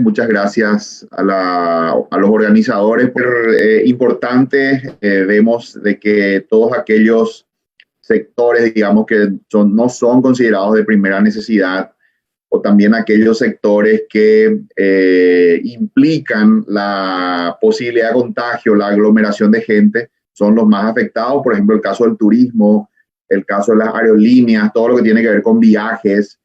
Muchas gracias a los organizadores. Importante, vemos de que todos aquellos sectores, digamos, que no son considerados de primera necesidad, o también aquellos sectores que implican la posibilidad de contagio, la aglomeración de gente, son los más afectados. Por ejemplo, el caso del turismo, el caso de las aerolíneas, todo lo que tiene que ver con viajes.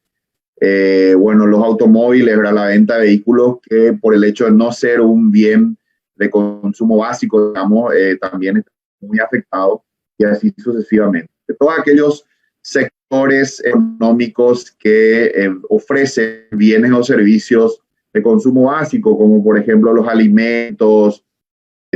Los automóviles, ¿verdad? La venta de vehículos, que por el hecho de no ser un bien de consumo básico, digamos, también está muy afectado, y así sucesivamente. De todos aquellos sectores económicos que ofrecen bienes o servicios de consumo básico, como por ejemplo los alimentos,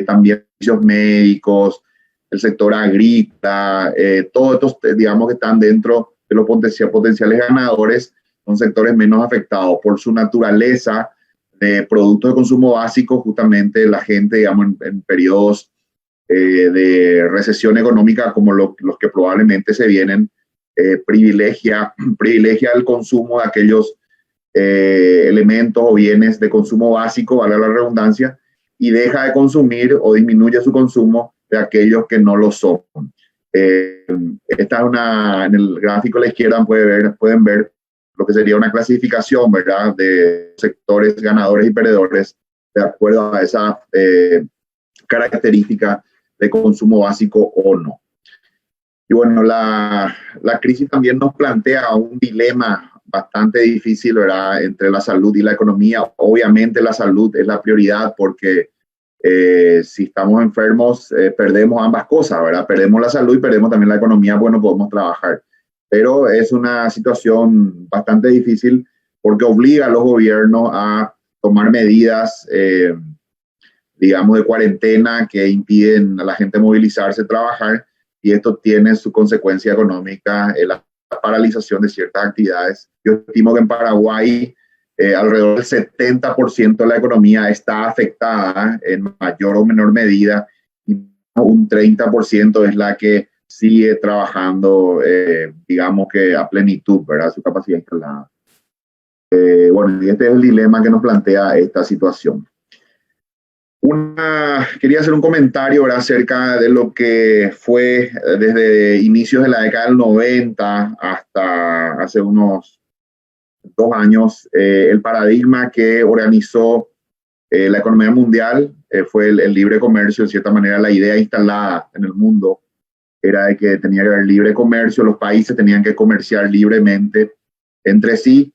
también servicios médicos, el sector agrícola, todos estos, digamos, que están dentro de los potenciales ganadores, son sectores menos afectados por su naturaleza de productos de consumo básico. Justamente la gente, digamos, en periodos de recesión económica como los que probablemente se vienen, privilegia el consumo de aquellos elementos o bienes de consumo básico, vale la redundancia, y deja de consumir o disminuye su consumo de aquellos que no lo son. Esta es en el gráfico a la izquierda pueden ver lo que sería una clasificación, ¿verdad?, de sectores ganadores y perdedores de acuerdo a esa característica de consumo básico o no. Y bueno, la crisis también nos plantea un dilema bastante difícil, ¿verdad?, entre la salud y la economía. Obviamente la salud es la prioridad porque si estamos enfermos, perdemos ambas cosas, ¿verdad? Perdemos la salud y perdemos también la economía, pues no podemos trabajar. Pero es una situación bastante difícil porque obliga a los gobiernos a tomar medidas, digamos, de cuarentena que impiden a la gente movilizarse, trabajar, y esto tiene su consecuencia económica, la paralización de ciertas actividades. Yo estimo que en Paraguay alrededor del 70% de la economía está afectada en mayor o menor medida, y un 30% es la que sigue trabajando, digamos que a plenitud, ¿verdad?, su capacidad instalada. Y este es el dilema que nos plantea esta situación. Quería hacer un comentario, ¿verdad?, acerca de lo que fue desde inicios de la década del 90 hasta hace unos 2 años, el paradigma que organizó la economía mundial fue el libre comercio. En cierta manera, la idea instalada en el mundo era de que tenía que haber libre comercio, los países tenían que comerciar libremente entre sí,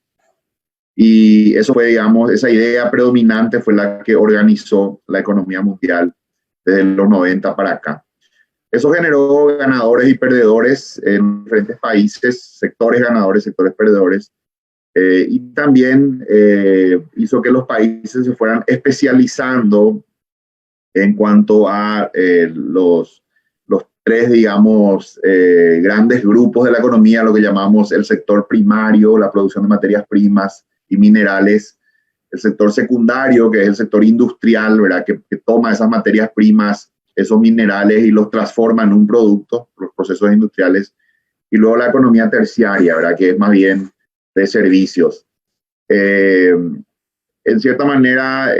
y eso fue, digamos, esa idea predominante fue la que organizó la economía mundial desde los 90 para acá. Eso generó ganadores y perdedores en diferentes países, sectores ganadores, sectores perdedores, y también hizo que los países se fueran especializando en cuanto a los 3, digamos, grandes grupos de la economía, lo que llamamos el sector primario, la producción de materias primas y minerales; el sector secundario, que es el sector industrial, ¿verdad?, que toma esas materias primas, esos minerales, y los transforma en un producto, los procesos industriales; y luego la economía terciaria, ¿verdad?, que es más bien de servicios. En cierta manera,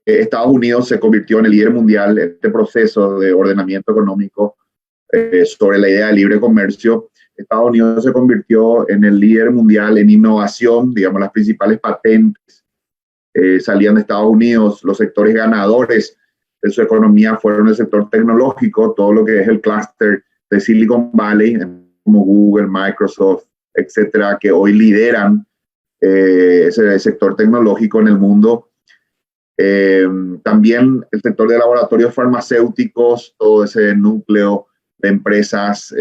Estados Unidos se convirtió en el líder mundial en este proceso de ordenamiento económico sobre la idea de libre comercio. Estados Unidos se convirtió en el líder mundial en innovación, digamos, las principales patentes salían de Estados Unidos. Los sectores ganadores de su economía fueron el sector tecnológico, todo lo que es el clúster de Silicon Valley, como Google, Microsoft, etcétera, que hoy lideran ese sector tecnológico en el mundo. También el sector de laboratorios farmacéuticos, todo ese núcleo de empresas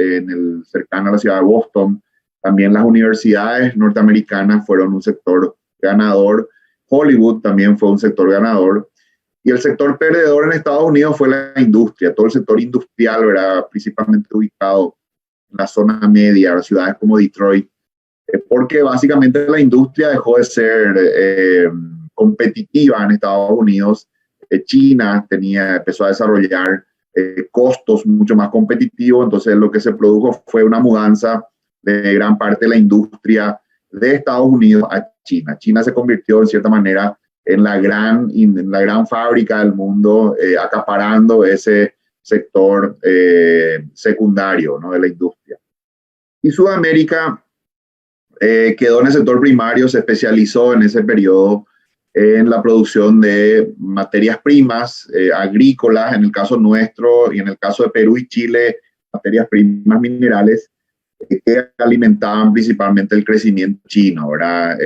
cercano a la ciudad de Boston. También las universidades norteamericanas fueron un sector ganador. Hollywood también fue un sector ganador. Y el sector perdedor en Estados Unidos fue la industria, todo el sector industrial, ¿verdad?, principalmente ubicado en la zona media, las ciudades como Detroit, porque básicamente la industria dejó de ser competitiva en Estados Unidos. China empezó a desarrollar costos mucho más competitivos, entonces lo que se produjo fue una mudanza de gran parte de la industria de Estados Unidos a China. China se convirtió en cierta manera en la gran fábrica del mundo, acaparando ese sector secundario, ¿no?, de la industria. Y Sudamérica quedó en el sector primario, se especializó en ese periodo en la producción de materias primas agrícolas, en el caso nuestro y en el caso de Perú y Chile, materias primas minerales que alimentaban principalmente el crecimiento chino, ¿verdad?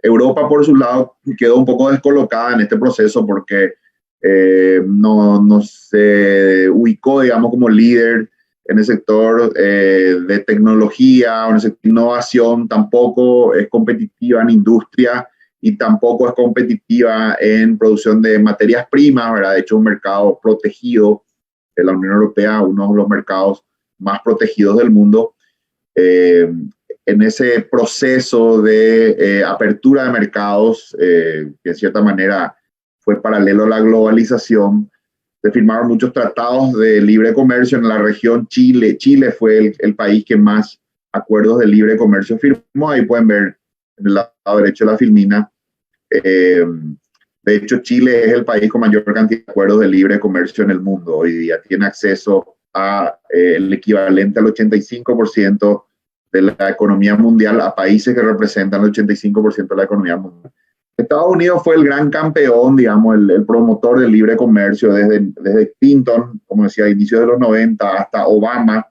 Europa, por su lado, quedó un poco descolocada en este proceso porque no se ubicó, digamos, como líder en el sector de tecnología o en el sector de innovación, tampoco es competitiva en industria y tampoco es competitiva en producción de materias primas, ¿verdad? De hecho, un mercado protegido de la Unión Europea, uno de los mercados más protegidos del mundo. En ese proceso de apertura de mercados, que en cierta manera fue paralelo a la globalización, se firmaron muchos tratados de libre comercio en la región. Chile fue el país que más acuerdos de libre comercio firmó. Ahí pueden ver en el lado derecho de la filmina. De hecho, Chile es el país con mayor cantidad de acuerdos de libre comercio en el mundo. Hoy día tiene acceso a el equivalente al 85% de la economía mundial, a países que representan el 85% de la economía mundial. Estados Unidos fue el gran campeón, digamos, el promotor del libre comercio desde Clinton, como decía, a inicios de los 90, hasta Obama.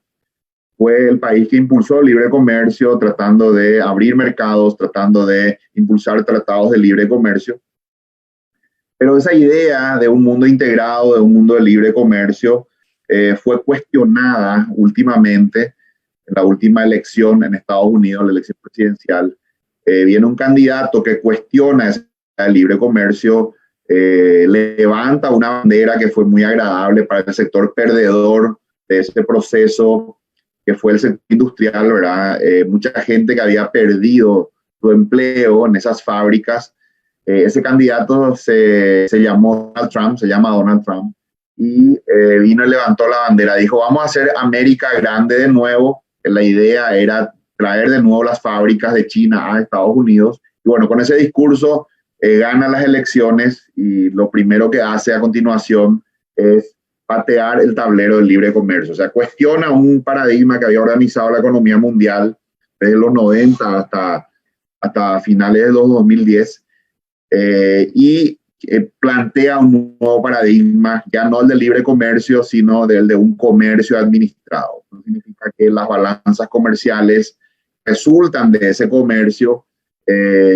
Fue el país que impulsó el libre comercio, tratando de abrir mercados, tratando de impulsar tratados de libre comercio. Pero esa idea de un mundo integrado, de un mundo de libre comercio, fue cuestionada últimamente en la última elección en Estados Unidos, la elección presidencial. Viene un candidato que cuestiona el libre comercio, levanta una bandera que fue muy agradable para el sector perdedor de este proceso, que fue el sector industrial, ¿verdad? Mucha gente que había perdido su empleo en esas fábricas. Ese candidato se llama Donald Trump, y vino y levantó la bandera, dijo, vamos a hacer América grande de nuevo. La idea era traer de nuevo las fábricas de China a Estados Unidos. Y bueno, con ese discurso gana las elecciones, y lo primero que hace a continuación es patear el tablero del libre comercio. O sea, cuestiona un paradigma que había organizado la economía mundial desde los 90 hasta finales de los 2010, y plantea un nuevo paradigma, ya no el del libre comercio, sino del de un comercio administrado. Eso significa que las balanzas comerciales resultan de ese comercio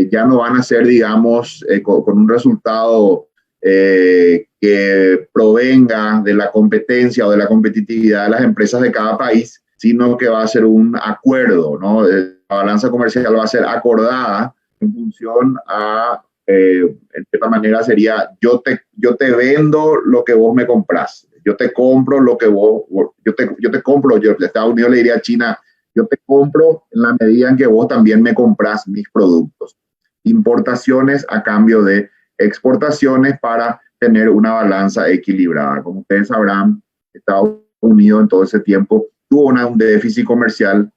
ya no van a ser, digamos, con un resultado que provenga de la competencia o de la competitividad de las empresas de cada país, sino que va a ser un acuerdo, ¿no? La balanza comercial va a ser acordada en función a, en cierta manera sería, yo te vendo lo que vos me compras, yo te compro lo que yo te compro, Estados Unidos le diría a China, yo te compro en la medida en que vos también me compras mis productos. Importaciones a cambio de exportaciones para tener una balanza equilibrada. Como ustedes sabrán, Estados Unidos en todo ese tiempo tuvo un déficit comercial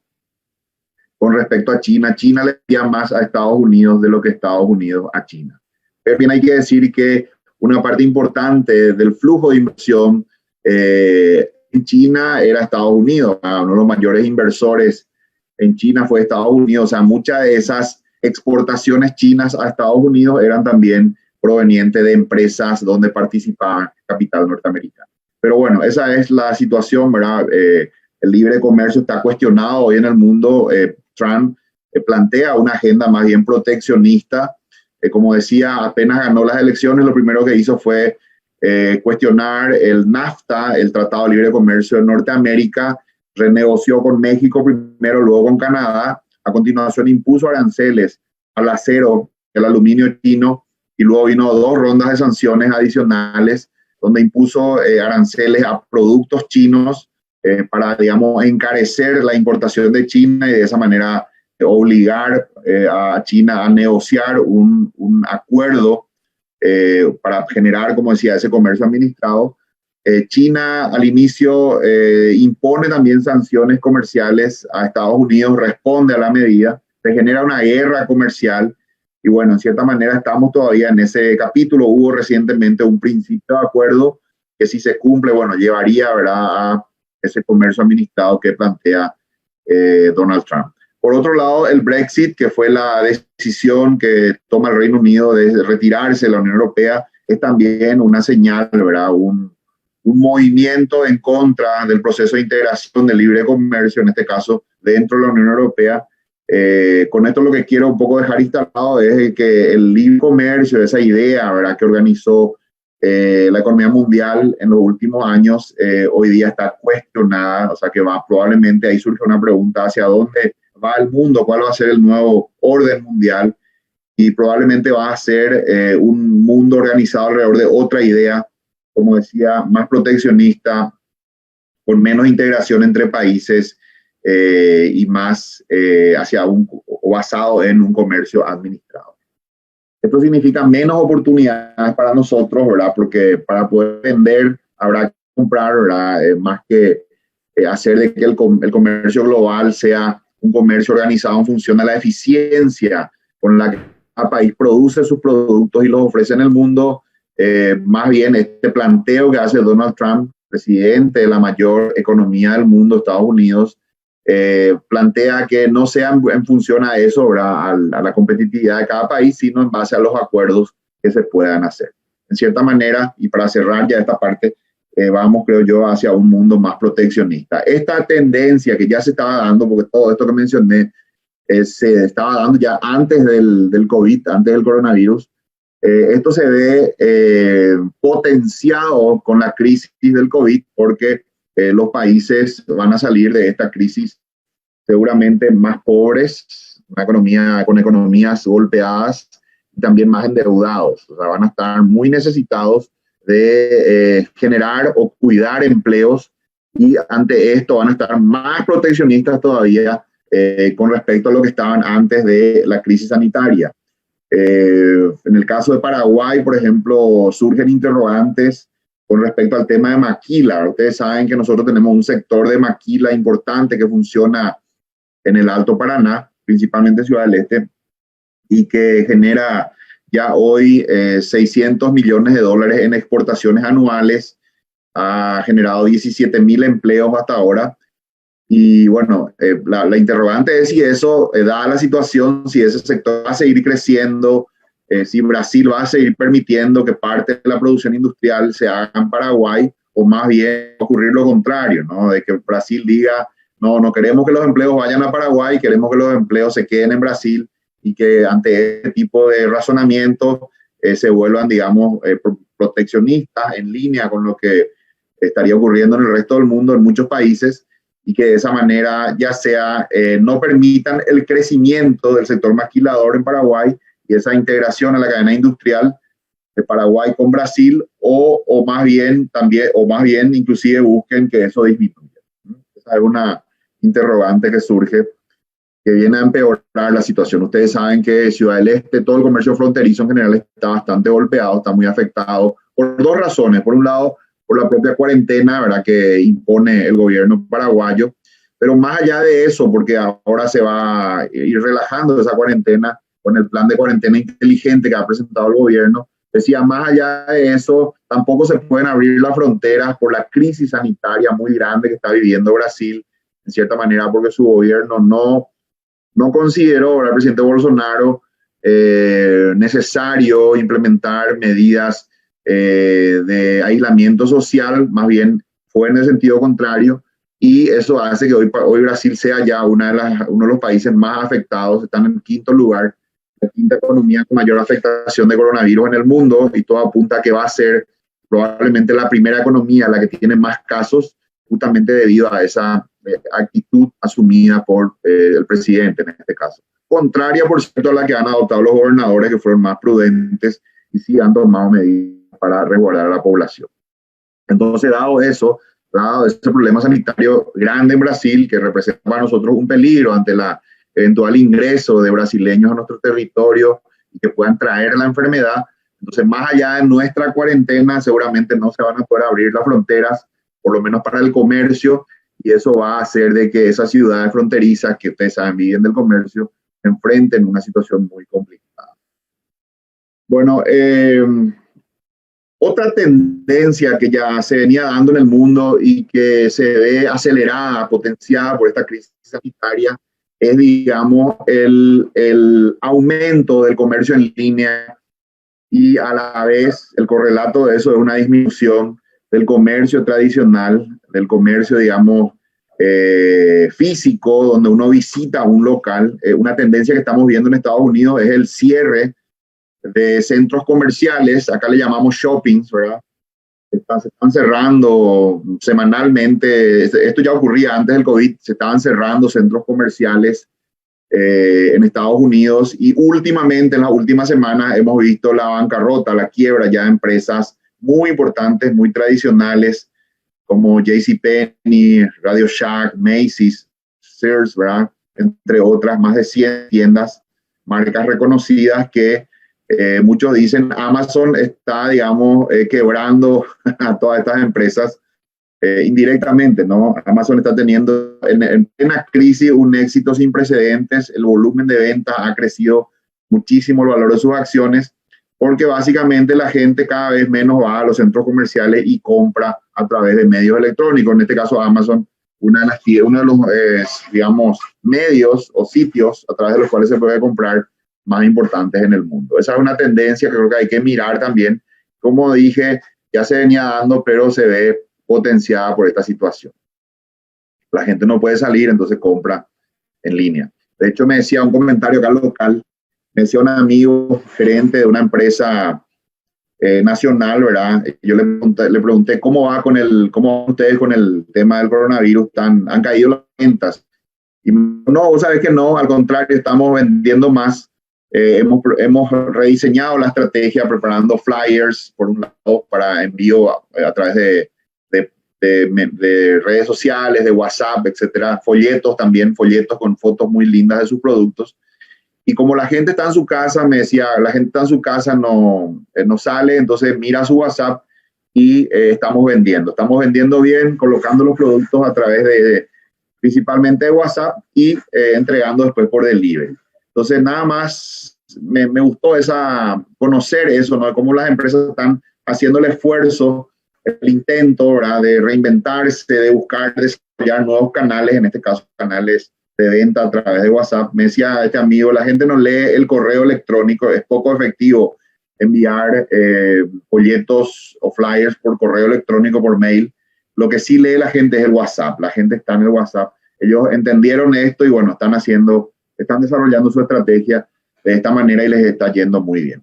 con respecto a China. China le debía más a Estados Unidos de lo que Estados Unidos a China. Pero bien, hay que decir que una parte importante del flujo de inversión en China era Estados Unidos. Uno de los mayores inversores en China fue Estados Unidos. O sea, muchas de esas exportaciones chinas a Estados Unidos eran también provenientes de empresas donde participaba capital norteamericano. Pero bueno, esa es la situación, ¿verdad? El libre comercio está cuestionado hoy en el mundo. Trump plantea una agenda más bien proteccionista. Como decía, apenas ganó las elecciones, lo primero que hizo fue cuestionar el NAFTA, el Tratado de Libre Comercio de Norteamérica, renegoció con México primero, luego con Canadá, a continuación impuso aranceles al acero, el aluminio chino, y luego vino 2 rondas de sanciones adicionales, donde impuso aranceles a productos chinos para, digamos, encarecer la importación de China y de esa manera obligar a China a negociar un acuerdo para generar, como decía, ese comercio administrado. China al inicio impone también sanciones comerciales a Estados Unidos, responde a la medida, se genera una guerra comercial Y bueno, en cierta manera estamos todavía en ese capítulo. Hubo recientemente un principio de acuerdo que si se cumple, bueno, llevaría, ¿verdad?, a ese comercio administrado que plantea Donald Trump. Por otro lado, el Brexit, que fue la decisión que toma el Reino Unido de retirarse de la Unión Europea, es también una señal, ¿verdad?, un movimiento en contra del proceso de integración del libre comercio, en este caso dentro de la Unión Europea. Con esto lo que quiero un poco dejar instalado es que el libre comercio, esa idea, ¿verdad?, que organizó la economía mundial en los últimos años, hoy día está cuestionada. O sea que probablemente ahí surge una pregunta: ¿hacia dónde va el mundo? ¿Cuál va a ser el nuevo orden mundial? Y probablemente va a ser un mundo organizado alrededor de otra idea, como decía, más proteccionista, con menos integración entre países y más o basado en un comercio administrado. Esto significa menos oportunidades para nosotros, ¿verdad? Porque para poder vender habrá que comprar, ¿verdad? Más que hacer de que el comercio global sea un comercio organizado en función de la eficiencia con la que cada país produce sus productos y los ofrece en el mundo. Más bien este planteo que hace Donald Trump, presidente de la mayor economía del mundo, Estados Unidos, plantea que no sea en función a eso, ¿verdad?, a la competitividad de cada país, sino en base a los acuerdos que se puedan hacer. En cierta manera, y para cerrar ya esta parte, vamos, creo yo, hacia un mundo más proteccionista. Esta tendencia que ya se estaba dando, porque todo esto que mencioné se estaba dando ya antes del COVID, antes del coronavirus. Esto se ve potenciado con la crisis del COVID, porque los países van a salir de esta crisis seguramente más pobres, con economías golpeadas y también más endeudados. O sea, van a estar muy necesitados de generar o cuidar empleos, y ante esto van a estar más proteccionistas todavía con respecto a lo que estaban antes de la crisis sanitaria. En el caso de Paraguay, por ejemplo, surgen interrogantes con respecto al tema de maquila. Ustedes saben que nosotros tenemos un sector de maquila importante que funciona en el Alto Paraná, principalmente Ciudad del Este, y que genera ya hoy 600 millones de dólares en exportaciones anuales. Ha generado 17.000 empleos hasta ahora. Y bueno, la interrogante es si eso, dada la situación, si ese sector va a seguir creciendo, si Brasil va a seguir permitiendo que parte de la producción industrial se haga en Paraguay, o más bien ocurrir lo contrario, ¿no? De que Brasil diga: no queremos que los empleos vayan a Paraguay, queremos que los empleos se queden en Brasil, y que ante este tipo de razonamiento se vuelvan, digamos, proteccionistas, en línea con lo que estaría ocurriendo en el resto del mundo, en muchos países, y que de esa manera ya sea no permitan el crecimiento del sector maquilador en Paraguay y esa integración a la cadena industrial de Paraguay con Brasil, o más bien inclusive busquen que eso disminuya. Esa es una interrogante que surge, que viene a empeorar la situación. Ustedes saben que Ciudad del Este, todo el comercio fronterizo en general está bastante golpeado, está muy afectado por dos razones. Por un lado, por la propia cuarentena, ¿verdad?, que impone el gobierno paraguayo, pero más allá de eso, porque ahora se va a ir relajando esa cuarentena con el plan de cuarentena inteligente que ha presentado el gobierno. Decía, más allá de eso, tampoco se pueden abrir las fronteras por la crisis sanitaria muy grande que está viviendo Brasil, en cierta manera, porque su gobierno no consideró, ¿verdad?, el presidente Bolsonaro, necesario implementar medidas de aislamiento social. Más bien fue en el sentido contrario, y eso hace que hoy Brasil sea ya uno de los países más afectados. Están en quinto lugar, la quinta economía con mayor afectación de coronavirus en el mundo, y todo apunta a que va a ser probablemente la primera economía la que tiene más casos, justamente debido a esa actitud asumida por el presidente en este caso. Contraria, por cierto, a la que han adoptado los gobernadores, que fueron más prudentes y sí han tomado medidas para resguardar a la población. Entonces, dado ese problema sanitario grande en Brasil, que representa para nosotros un peligro ante el eventual ingreso de brasileños a nuestro territorio y que puedan traer la enfermedad, entonces, más allá de nuestra cuarentena, seguramente no se van a poder abrir las fronteras, por lo menos para el comercio, y eso va a hacer de que esas ciudades fronterizas que ustedes saben viven del comercio se enfrenten a una situación muy complicada. Bueno, otra tendencia que ya se venía dando en el mundo y que se ve acelerada, potenciada por esta crisis sanitaria, es, digamos, el aumento del comercio en línea y a la vez el correlato de eso es una disminución del comercio tradicional, del comercio, digamos, físico, donde uno visita un local. Una tendencia que estamos viendo en Estados Unidos es el cierre de centros comerciales, acá le llamamos shoppings, ¿verdad? Se están cerrando semanalmente, esto ya ocurría antes del COVID, se estaban cerrando centros comerciales en Estados Unidos y últimamente, en las últimas semanas, hemos visto la bancarrota, la quiebra ya de empresas muy importantes, muy tradicionales, como JCPenney, Radio Shack, Macy's, Sears, ¿verdad? Entre otras, más de 100 tiendas, marcas reconocidas que muchos dicen Amazon está, digamos, quebrando a todas estas empresas indirectamente, ¿no? Amazon está teniendo en plena crisis un éxito sin precedentes, el volumen de ventas ha crecido muchísimo, el valor de sus acciones, porque básicamente la gente cada vez menos va a los centros comerciales y compra a través de medios electrónicos, en este caso Amazon, uno de los, digamos, medios o sitios a través de los cuales se puede comprar más importantes en el mundo. Esa es una tendencia que creo que hay que mirar también. Como dije, ya se venía dando, pero se ve potenciada por esta situación. La gente no puede salir, entonces compra en línea. De hecho, me decía un comentario acá local, me decía un amigo gerente de una empresa nacional, ¿verdad? Yo le pregunté cómo van ustedes con el tema del coronavirus, han caído las ventas. Y no, vos sabés que no, al contrario, estamos vendiendo más. Hemos rediseñado la estrategia, preparando flyers, por un lado, para envío a través de redes sociales, de WhatsApp, etcétera, folletos también, folletos con fotos muy lindas de sus productos. Y como la gente está en su casa, me decía, la gente está en su casa, no sale, entonces mira su WhatsApp y estamos vendiendo bien, colocando los productos a través principalmente de WhatsApp y entregando después por delivery. Entonces, nada más me gustó conocer eso, ¿no? Cómo las empresas están haciendo el esfuerzo, el intento, ¿verdad?, de reinventarse, de buscar desarrollar nuevos canales, en este caso canales de venta a través de WhatsApp. Me decía este amigo, la gente no lee el correo electrónico, es poco efectivo enviar folletos o flyers por correo electrónico, por mail. Lo que sí lee la gente es el WhatsApp, la gente está en el WhatsApp. Ellos entendieron esto y bueno, están desarrollando su estrategia de esta manera y les está yendo muy bien.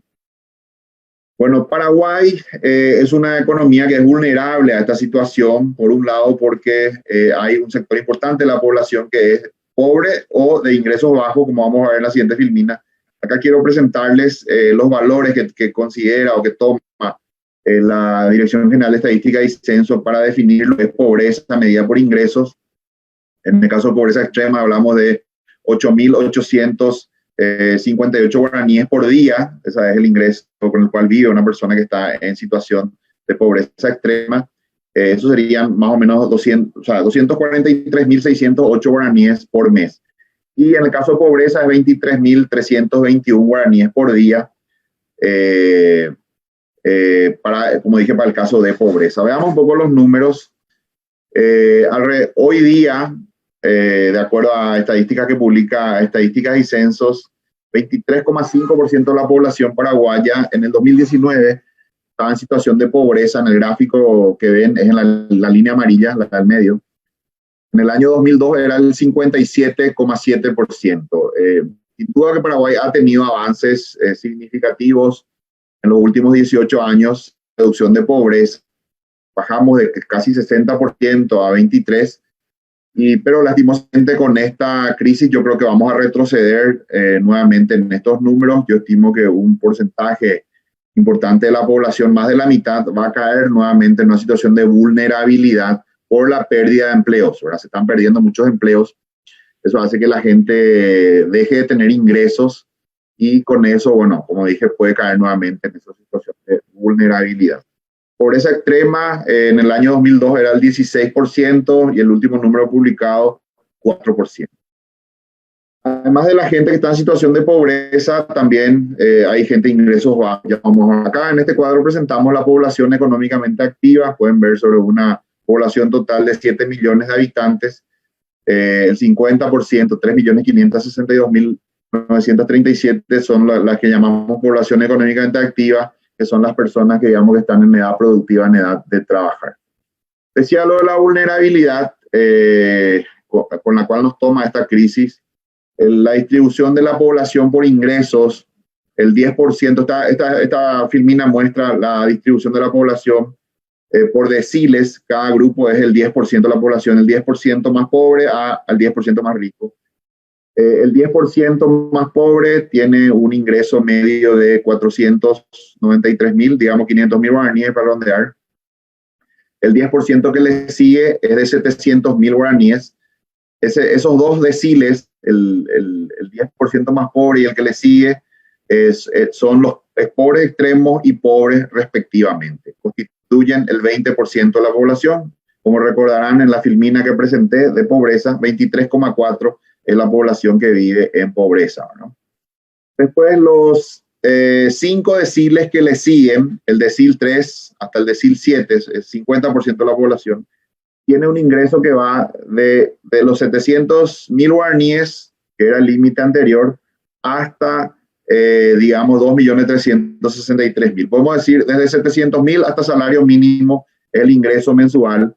Bueno, Paraguay es una economía que es vulnerable a esta situación, por un lado porque hay un sector importante de la población que es pobre o de ingresos bajos, como vamos a ver en la siguiente filmina. Acá quiero presentarles los valores que considera o que toma la Dirección General de Estadística y Censo para definir lo que es pobreza medida por ingresos. En el caso de pobreza extrema hablamos de 8.858 guaraníes por día. Ese es el ingreso con el cual vive una persona que está en situación de pobreza extrema. Eso serían más o menos 243.608 guaraníes por mes. Y en el caso de pobreza es 23.321 guaraníes por día, como dije, para el caso de pobreza. Veamos un poco los números. Hoy día, de acuerdo a estadísticas que publica Estadísticas y Censos, 23,5% de la población paraguaya en el 2019 estaba en situación de pobreza. En el gráfico que ven es en la línea amarilla, la del medio. En el año 2002 era el 57,7%. Sin duda que Paraguay ha tenido avances significativos en los últimos 18 años, reducción de pobreza. Bajamos de casi 60% a 23%. Pero lastimosamente con esta crisis yo creo que vamos a retroceder nuevamente en estos números. Yo estimo que un porcentaje importante de la población, más de la mitad, va a caer nuevamente en una situación de vulnerabilidad por la pérdida de empleos. Ahora se están perdiendo muchos empleos. Eso hace que la gente deje de tener ingresos y con eso, bueno, como dije, puede caer nuevamente en esa situación de vulnerabilidad. Pobreza extrema en el año 2002 era el 16% y el último número publicado 4%. Además de la gente que está en situación de pobreza, también hay gente de ingresos bajos. Ya vamos acá, en este cuadro presentamos la población económicamente activa. Pueden ver sobre una población total de 7 millones de habitantes, el 50%, 3.562.937 son las que llamamos población económicamente activa, que son las personas que digamos que están en edad productiva, en edad de trabajar. Decía lo de la vulnerabilidad con la cual nos toma esta crisis. La distribución de la población por ingresos, el 10%, esta filmina muestra la distribución de la población por deciles. Cada grupo es el 10% de la población, el 10% más pobre al 10% más rico. El 10% más pobre tiene un ingreso medio de 493.000, digamos 500.000 guaraníes para redondear. El 10% que le sigue es de 700.000 guaraníes. Esos dos deciles, el 10% más pobre y el que le sigue, son los pobres extremos y pobres respectivamente. Constituyen el 20% de la población. Como recordarán en la filmina que presenté de pobreza, 23,4 es la población que vive en pobreza, ¿no? Después los 5 deciles que le siguen, el decil 3 hasta el decil 7, es 50% de la población, tiene un ingreso que va de los 700.000 guaraníes, que era el límite anterior, hasta, digamos, 2.363.000. Podemos decir desde 700.000 hasta salario mínimo, el ingreso mensual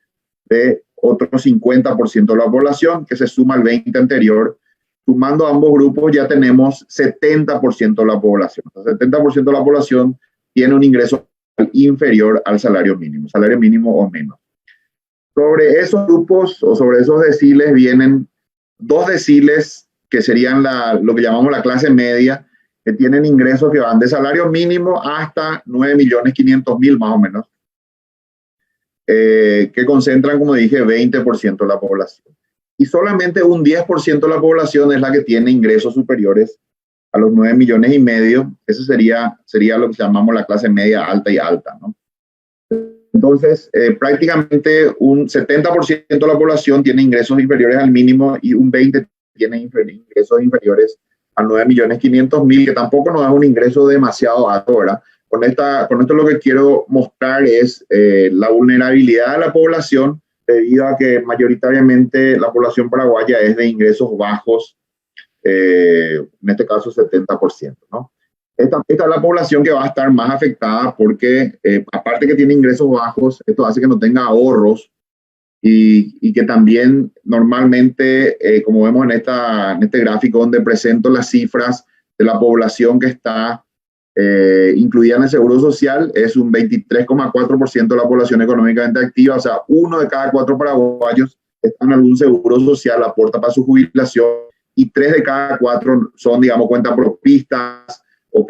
de otro 50% de la población, que se suma al 20 anterior. Sumando ambos grupos ya tenemos 70% de la población. El 70% de la población tiene un ingreso inferior al salario mínimo o menos. Sobre esos grupos o sobre esos deciles vienen 2 deciles que serían lo que llamamos la clase media, que tienen ingresos que van de salario mínimo hasta 9.500.000 más o menos, que concentran, como dije, 20% de la población. Y solamente un 10% de la población es la que tiene ingresos superiores a los 9,5 millones. Eso sería lo que llamamos la clase media alta y alta, ¿no? Entonces, prácticamente un 70% de la población tiene ingresos inferiores al mínimo y un 20% tiene ingresos inferiores a 9.500.000, que tampoco nos da un ingreso demasiado alto, ¿verdad? Con esto lo que quiero mostrar es la vulnerabilidad de la población debido a que mayoritariamente la población paraguaya es de ingresos bajos, en este caso 70%, ¿no? Esta es la población que va a estar más afectada porque, aparte que tiene ingresos bajos, esto hace que no tenga ahorros y que también normalmente, como vemos en este gráfico donde presento las cifras de la población que está incluida en el Seguro Social, es un 23,4% de la población económicamente activa, o sea, 1 de cada 4 paraguayos está en algún seguro social, aporta para su jubilación, y 3 de cada 4 son, digamos, cuentapropistas o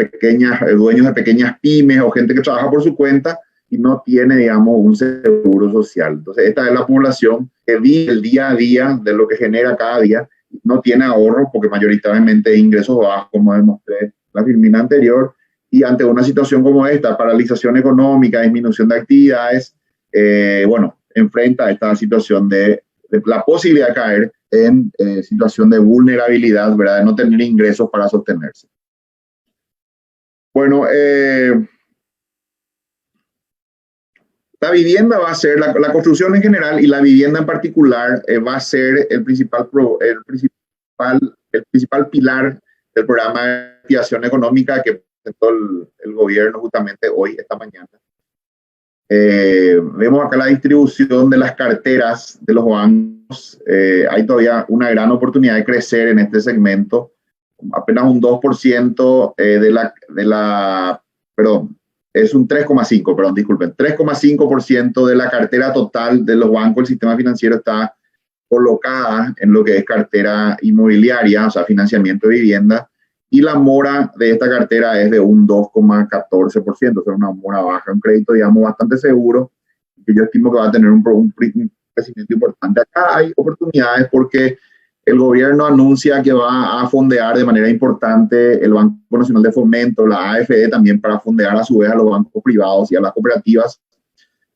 dueños de pequeñas pymes o gente que trabaja por su cuenta y no tiene, digamos, un seguro social. Entonces, esta es la población que vive el día a día de lo que genera cada día, no tiene ahorros porque mayoritariamente ingresos bajos, como demostré en la filmina anterior, y ante una situación como esta, paralización económica, disminución de actividades, enfrenta esta situación de la posibilidad de caer en situación de vulnerabilidad, ¿verdad? De no tener ingresos para sostenerse. Bueno, la vivienda va a ser, la construcción en general y la vivienda en particular va a ser el principal pilar del programa de activación económica que presentó el gobierno justamente hoy, esta mañana. Vemos acá la distribución de las carteras de los bancos. Hay todavía una gran oportunidad de crecer en este segmento. Apenas un 2% es un 3,5% de la cartera total de los bancos del sistema financiero está colocada en lo que es cartera inmobiliaria, o sea, financiamiento de vivienda, y la mora de esta cartera es de un 2,14%, o sea, una mora baja, un crédito, digamos, bastante seguro, que yo estimo que va a tener un crecimiento importante. Acá hay oportunidades porque el gobierno anuncia que va a fondear de manera importante el Banco Nacional de Fomento, la AFE también, para fondear a su vez a los bancos privados y a las cooperativas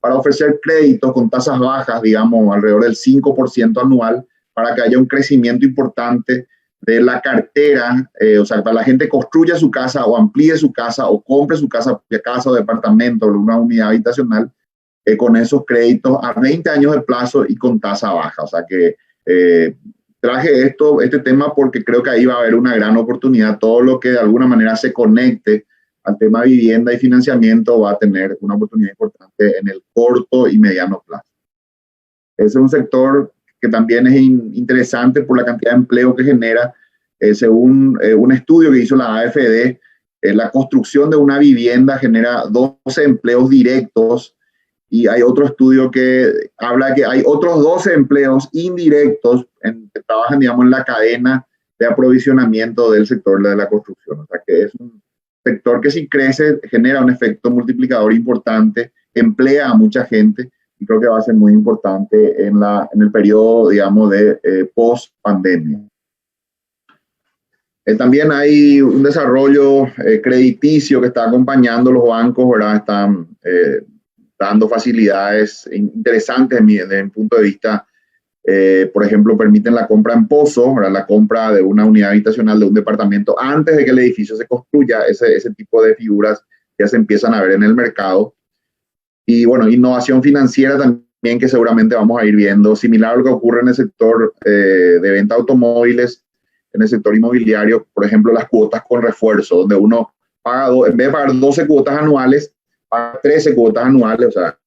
para ofrecer créditos con tasas bajas, digamos, alrededor del 5% anual, para que haya un crecimiento importante de la cartera, o sea, para la gente construya su casa o amplíe su casa o compre su casa o departamento o una unidad habitacional con esos créditos a 20 años de plazo y con tasa baja. O sea que traje este tema porque creo que ahí va a haber una gran oportunidad. Todo lo que de alguna manera se conecte al tema vivienda y financiamiento va a tener una oportunidad importante en el corto y mediano plazo. Ese es un sector que también es interesante por la cantidad de empleo que genera. Según un estudio que hizo la AFD, la construcción de una vivienda genera 12 empleos directos, y hay otro estudio que habla que hay otros 12 empleos indirectos que trabajan, digamos, en la cadena de aprovisionamiento del sector de la construcción. O sea que es un sector que, si crece, genera un efecto multiplicador importante, emplea a mucha gente, y creo que va a ser muy importante en el periodo, digamos, de post-pandemia. También hay un desarrollo crediticio que está acompañando los bancos, ¿verdad? Están dando facilidades interesantes desde mi punto de vista. Por ejemplo, permiten la compra en pozo, ¿verdad? La compra de una unidad habitacional de un departamento antes de que el edificio se construya. Ese tipo de figuras ya se empiezan a ver en el mercado. Y bueno, innovación financiera también, que seguramente vamos a ir viendo, similar a lo que ocurre en el sector de venta de automóviles, en el sector inmobiliario. Por ejemplo, las cuotas con refuerzo, donde uno paga, en vez de pagar 12 cuotas anuales, paga 13 cuotas anuales, o sea,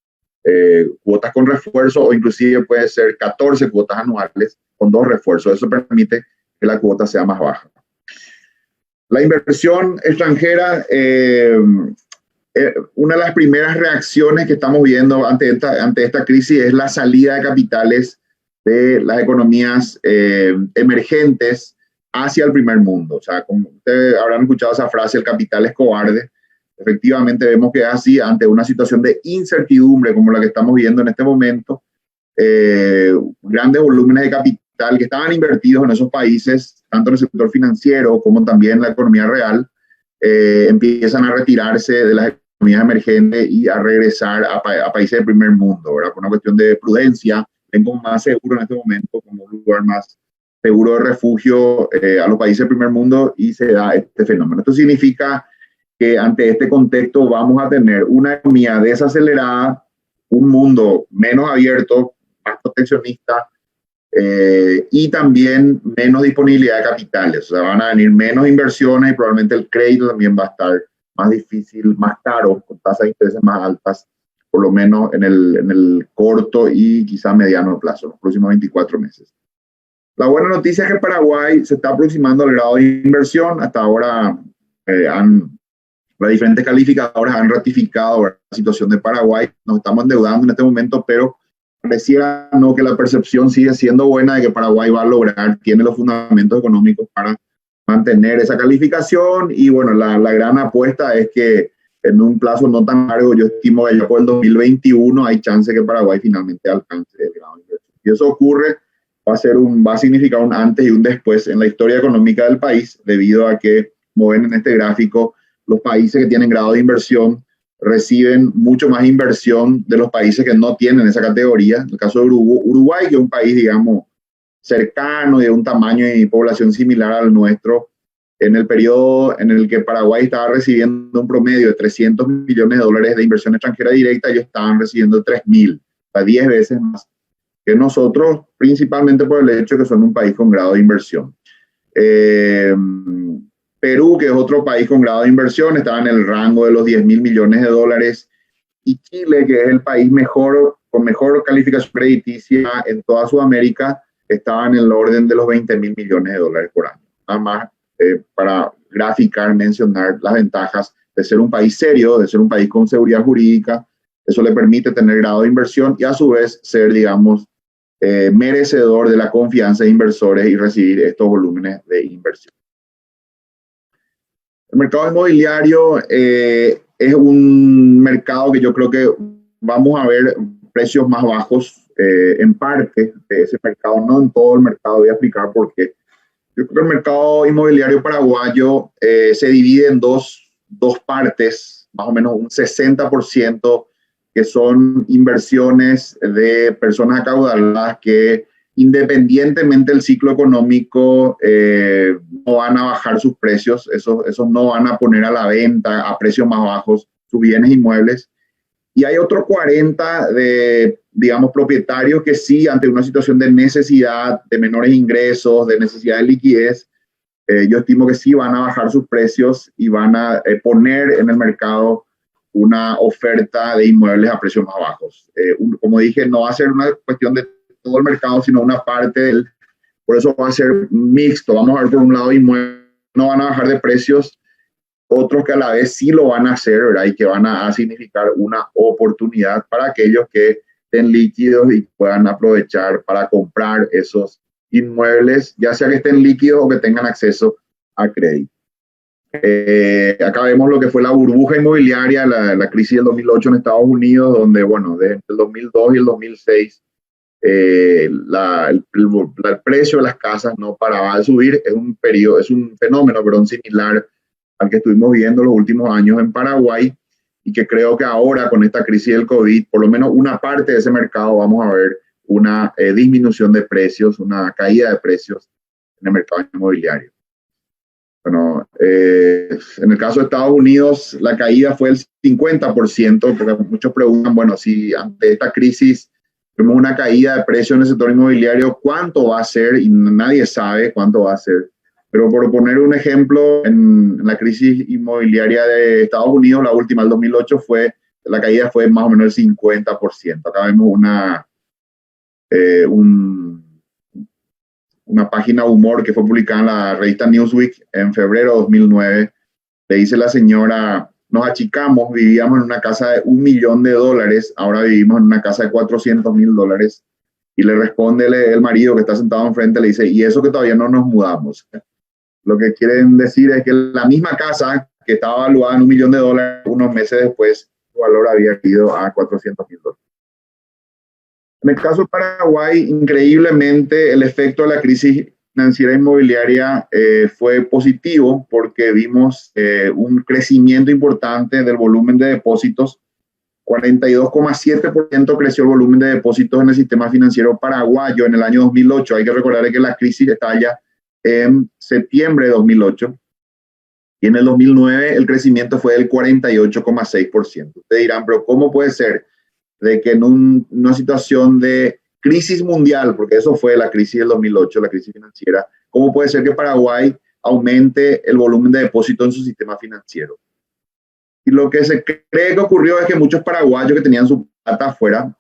cuotas con refuerzo, o inclusive puede ser 14 cuotas anuales con 2 refuerzos. Eso permite que la cuota sea más baja. La inversión extranjera, una de las primeras reacciones que estamos viendo ante esta crisis es la salida de capitales de las economías emergentes hacia el primer mundo. O sea, como ustedes habrán escuchado esa frase, el capital es cobarde. Efectivamente vemos que es así ante una situación de incertidumbre como la que estamos viendo en este momento. Grandes volúmenes de capital que estaban invertidos en esos países, tanto en el sector financiero como también en la economía real, empiezan a retirarse de las economías emergentes y a regresar a países del primer mundo, ¿verdad? Por una cuestión de prudencia, ven como más seguro en este momento, como un lugar más seguro de refugio a los países del primer mundo, y se da este fenómeno. Esto significa que ante este contexto vamos a tener una economía desacelerada, un mundo menos abierto, más proteccionista, y también menos disponibilidad de capitales. O sea, van a venir menos inversiones y probablemente el crédito también va a estar más difícil, más caro, con tasas de interés más altas, por lo menos en el corto y quizá mediano plazo, los próximos 24 meses. La buena noticia es que Paraguay se está aproximando al grado de inversión. Hasta ahora las diferentes calificadoras han ratificado la situación de Paraguay. Nos estamos endeudando en este momento, pero pareciera no, que la percepción sigue siendo buena de que Paraguay va a lograr, tiene los fundamentos económicos para mantener esa calificación. Y bueno, la gran apuesta es que en un plazo no tan largo, yo estimo que ya por el 2021 hay chance que Paraguay finalmente alcance el grado de inversión. Y eso ocurre, va a significar un antes y un después en la historia económica del país, debido a que, como ven en este gráfico, los países que tienen grado de inversión reciben mucho más inversión de los países que no tienen esa categoría. En el caso de Uruguay, que es un país, digamos, cercano y de un tamaño y población similar al nuestro, en el periodo en el que Paraguay estaba recibiendo un promedio de 300 millones de dólares de inversión extranjera directa, ellos estaban recibiendo 3.000, o sea, 10 veces más que nosotros, principalmente por el hecho de que son un país con grado de inversión. Perú, que es otro país con grado de inversión, estaba en el rango de los 10.000 millones de dólares, y Chile, que es el país con mejor calificación crediticia en toda Sudamérica, estaba en el orden de los 20.000 millones de dólares por año. Nada más para graficar, mencionar las ventajas de ser un país serio, de ser un país con seguridad jurídica. Eso le permite tener grado de inversión y a su vez ser, digamos, merecedor de la confianza de inversores y recibir estos volúmenes de inversión. El mercado inmobiliario es un mercado que yo creo que vamos a ver precios más bajos en parte de ese mercado, no en todo el mercado. Voy a explicar por qué. Yo creo que el mercado inmobiliario paraguayo se divide en dos partes, más o menos un 60% que son inversiones de personas acaudaladas que independientemente del ciclo económico, no van a bajar sus precios, esos no van a poner a la venta a precios más bajos sus bienes inmuebles. Y hay otros 40 de, digamos, propietarios que sí, ante una situación de necesidad, de menores ingresos, de necesidad de liquidez, yo estimo que sí van a bajar sus precios y van a poner en el mercado una oferta de inmuebles a precios más bajos. Como dije, no va a ser una cuestión de todo el mercado, sino una parte del. Por eso va a ser mixto. Vamos a ver por un lado inmuebles no van a bajar de precios, otros que a la vez sí lo van a hacer, ¿verdad? Y que van a significar una oportunidad para aquellos que estén líquidos y puedan aprovechar para comprar esos inmuebles, ya sea que estén líquidos o que tengan acceso a crédito. Acá vemos lo que fue la burbuja inmobiliaria, la crisis del 2008 en Estados Unidos, donde, bueno, desde el 2002 y el 2006, el precio de las casas no paraba de subir. Es un fenómeno, perdón, similar al que estuvimos viendo los últimos años en Paraguay, y que creo que ahora con esta crisis del COVID, por lo menos una parte de ese mercado vamos a ver una disminución de precios, una caída de precios en el mercado inmobiliario. Bueno, en el caso de Estados Unidos, la caída fue el 50%, porque muchos preguntan, bueno, si ante esta crisis vemos una caída de precios en el sector inmobiliario, ¿cuánto va a ser? Y nadie sabe cuánto va a ser. Pero por poner un ejemplo, en la crisis inmobiliaria de Estados Unidos, la última, el 2008, la caída fue más o menos el 50%. Acá vemos una página de humor que fue publicada en la revista Newsweek en febrero de 2009. Le dice la señora: nos achicamos, vivíamos en una casa de $1 millón, ahora vivimos en una casa de $400,000. Y le responde el marido que está sentado enfrente, le dice: y eso que todavía no nos mudamos. Lo que quieren decir es que la misma casa que estaba valuada en $1 millón, unos meses después, su valor había ido a $400,000. En el caso de Paraguay, increíblemente, el efecto de la crisis financiera inmobiliaria fue positivo, porque vimos un crecimiento importante del volumen de depósitos. 42,7% creció el volumen de depósitos en el sistema financiero paraguayo en el año 2008. Hay que recordar que la crisis estalla en septiembre de 2008, y en el 2009 el crecimiento fue del 48,6%. Ustedes dirán, pero ¿cómo puede ser de que en una situación de crisis mundial, porque eso fue la crisis del 2008, la crisis financiera, cómo puede ser que Paraguay aumente el volumen de depósito en su sistema financiero? Y lo que se cree que ocurrió es que muchos paraguayos que tenían su plata afuera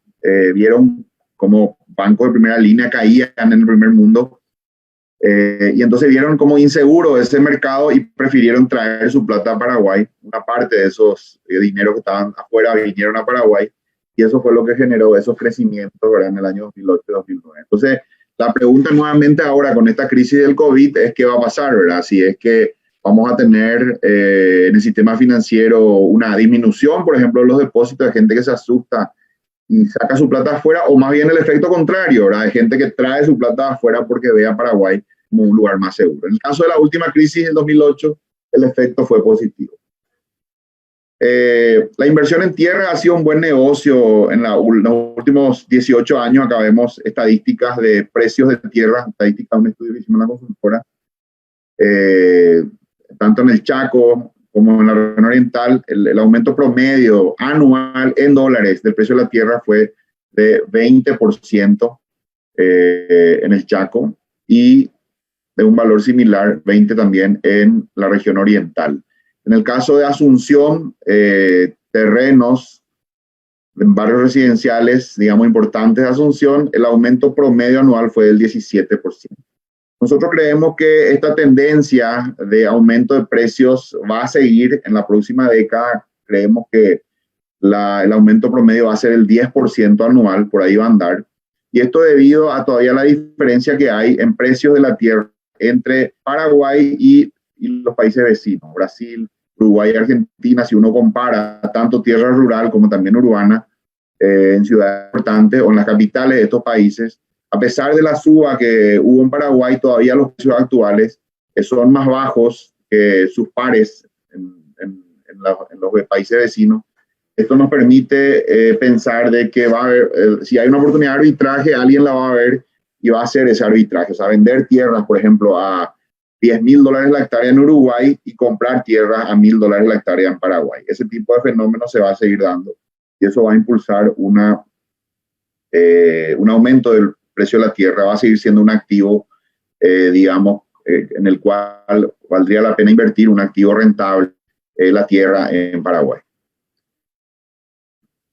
vieron como bancos de primera línea caían en el primer mundo, y entonces vieron como inseguro ese mercado y prefirieron traer su plata a Paraguay. Una parte de esos dineros que estaban afuera vinieron a Paraguay, y eso fue lo que generó esos crecimientos, ¿verdad?, en el año 2008 y 2009. Entonces, la pregunta nuevamente ahora con esta crisis del COVID es qué va a pasar, ¿verdad? Si es que vamos a tener en el sistema financiero una disminución, por ejemplo, de los depósitos, de gente que se asusta y saca su plata afuera, o más bien el efecto contrario, ¿verdad? Hay gente que trae su plata afuera porque ve a Paraguay como un lugar más seguro. En el caso de la última crisis del 2008, el efecto fue positivo. La inversión en tierra ha sido un buen negocio en los últimos 18 años. Acá vemos estadísticas de precios de tierra, estadísticas de un estudio que hicimos en la consultora. Tanto en el Chaco como en la región oriental, el aumento promedio anual en dólares del precio de la tierra fue de 20% en el Chaco, y de un valor similar, 20 también, en la región oriental. En el caso de Asunción, terrenos en barrios residenciales, digamos, importantes de Asunción, el aumento promedio anual fue del 17%. Nosotros creemos que esta tendencia de aumento de precios va a seguir en la próxima década. Creemos que el aumento promedio va a ser el 10% anual, por ahí va a andar. Y esto debido a todavía la diferencia que hay en precios de la tierra entre Paraguay y los países vecinos, Brasil, Uruguay y Argentina. Si uno compara tanto tierra rural como también urbana, en ciudades importantes o en las capitales de estos países, a pesar de la suba que hubo en Paraguay, todavía los precios actuales son más bajos que sus pares en los países vecinos. Esto nos permite pensar de que va a haber, si hay una oportunidad de arbitraje, alguien la va a ver y va a hacer ese arbitraje, o sea, vender tierras, por ejemplo, a $10.000 la hectárea en Uruguay y comprar tierras a $1.000 la hectárea en Paraguay. Ese tipo de fenómeno se va a seguir dando y eso va a impulsar un aumento del precio de la tierra, va a seguir siendo un activo, digamos, en el cual valdría la pena invertir, un activo rentable, la tierra en Paraguay.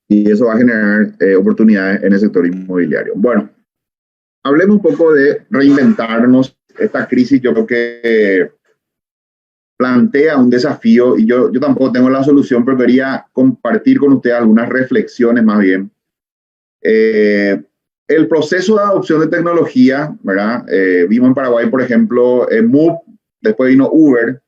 Y eso va a generar oportunidades en el sector inmobiliario. Bueno, hablemos un poco de reinventarnos. Esta crisis yo creo que plantea un desafío y yo tampoco tengo la solución, pero quería compartir con ustedes algunas reflexiones más bien. El proceso de adopción de tecnología, ¿verdad? Vimos en Paraguay, por ejemplo, Moov, después vino Uber,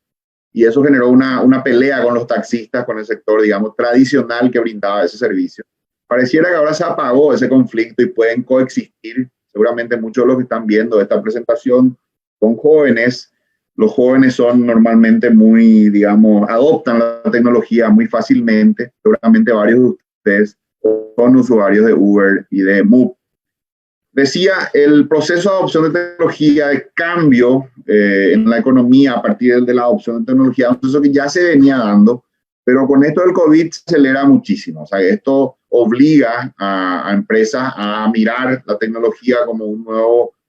y eso generó una pelea con los taxistas, con el sector, digamos, tradicional que brindaba ese servicio. Pareciera que ahora se apagó ese conflicto y pueden coexistir. Seguramente muchos de los que están viendo esta presentación son jóvenes. Los jóvenes son normalmente muy, digamos, adoptan la tecnología muy fácilmente. Seguramente varios de ustedes son usuarios de Uber y de Moov. Decía, el proceso de adopción de tecnología, de cambio en la economía a partir de la adopción de tecnología, un proceso que ya se venía dando, pero con esto del COVID se acelera muchísimo. O sea, esto obliga a empresas a mirar la tecnología como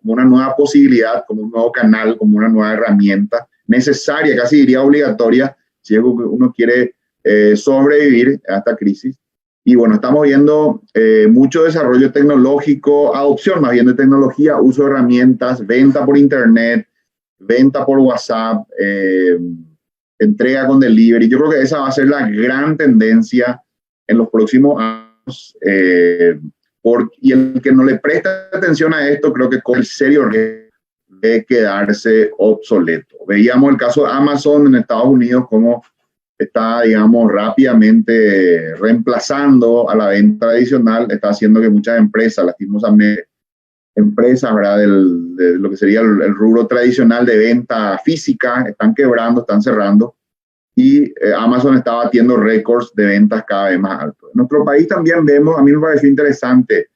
una nueva posibilidad, como un nuevo canal, como una nueva herramienta necesaria, casi diría obligatoria, si uno quiere sobrevivir a esta crisis. Y bueno, estamos viendo mucho desarrollo tecnológico, adopción más bien de tecnología, uso de herramientas, venta por internet, venta por WhatsApp, entrega con delivery. Yo creo que esa va a ser la gran tendencia en los próximos años. Y el que no le presta atención a esto, creo que con el serio riesgo de quedarse obsoleto. Veíamos el caso de Amazon en Estados Unidos, como está, digamos, rápidamente reemplazando a la venta tradicional, está haciendo que muchas empresas, lastimosamente, empresas, ¿verdad?, de lo que sería el rubro tradicional de venta física, están quebrando, están cerrando, y Amazon está batiendo récords de ventas cada vez más altos. En nuestro país también vemos, a mí me pareció interesante,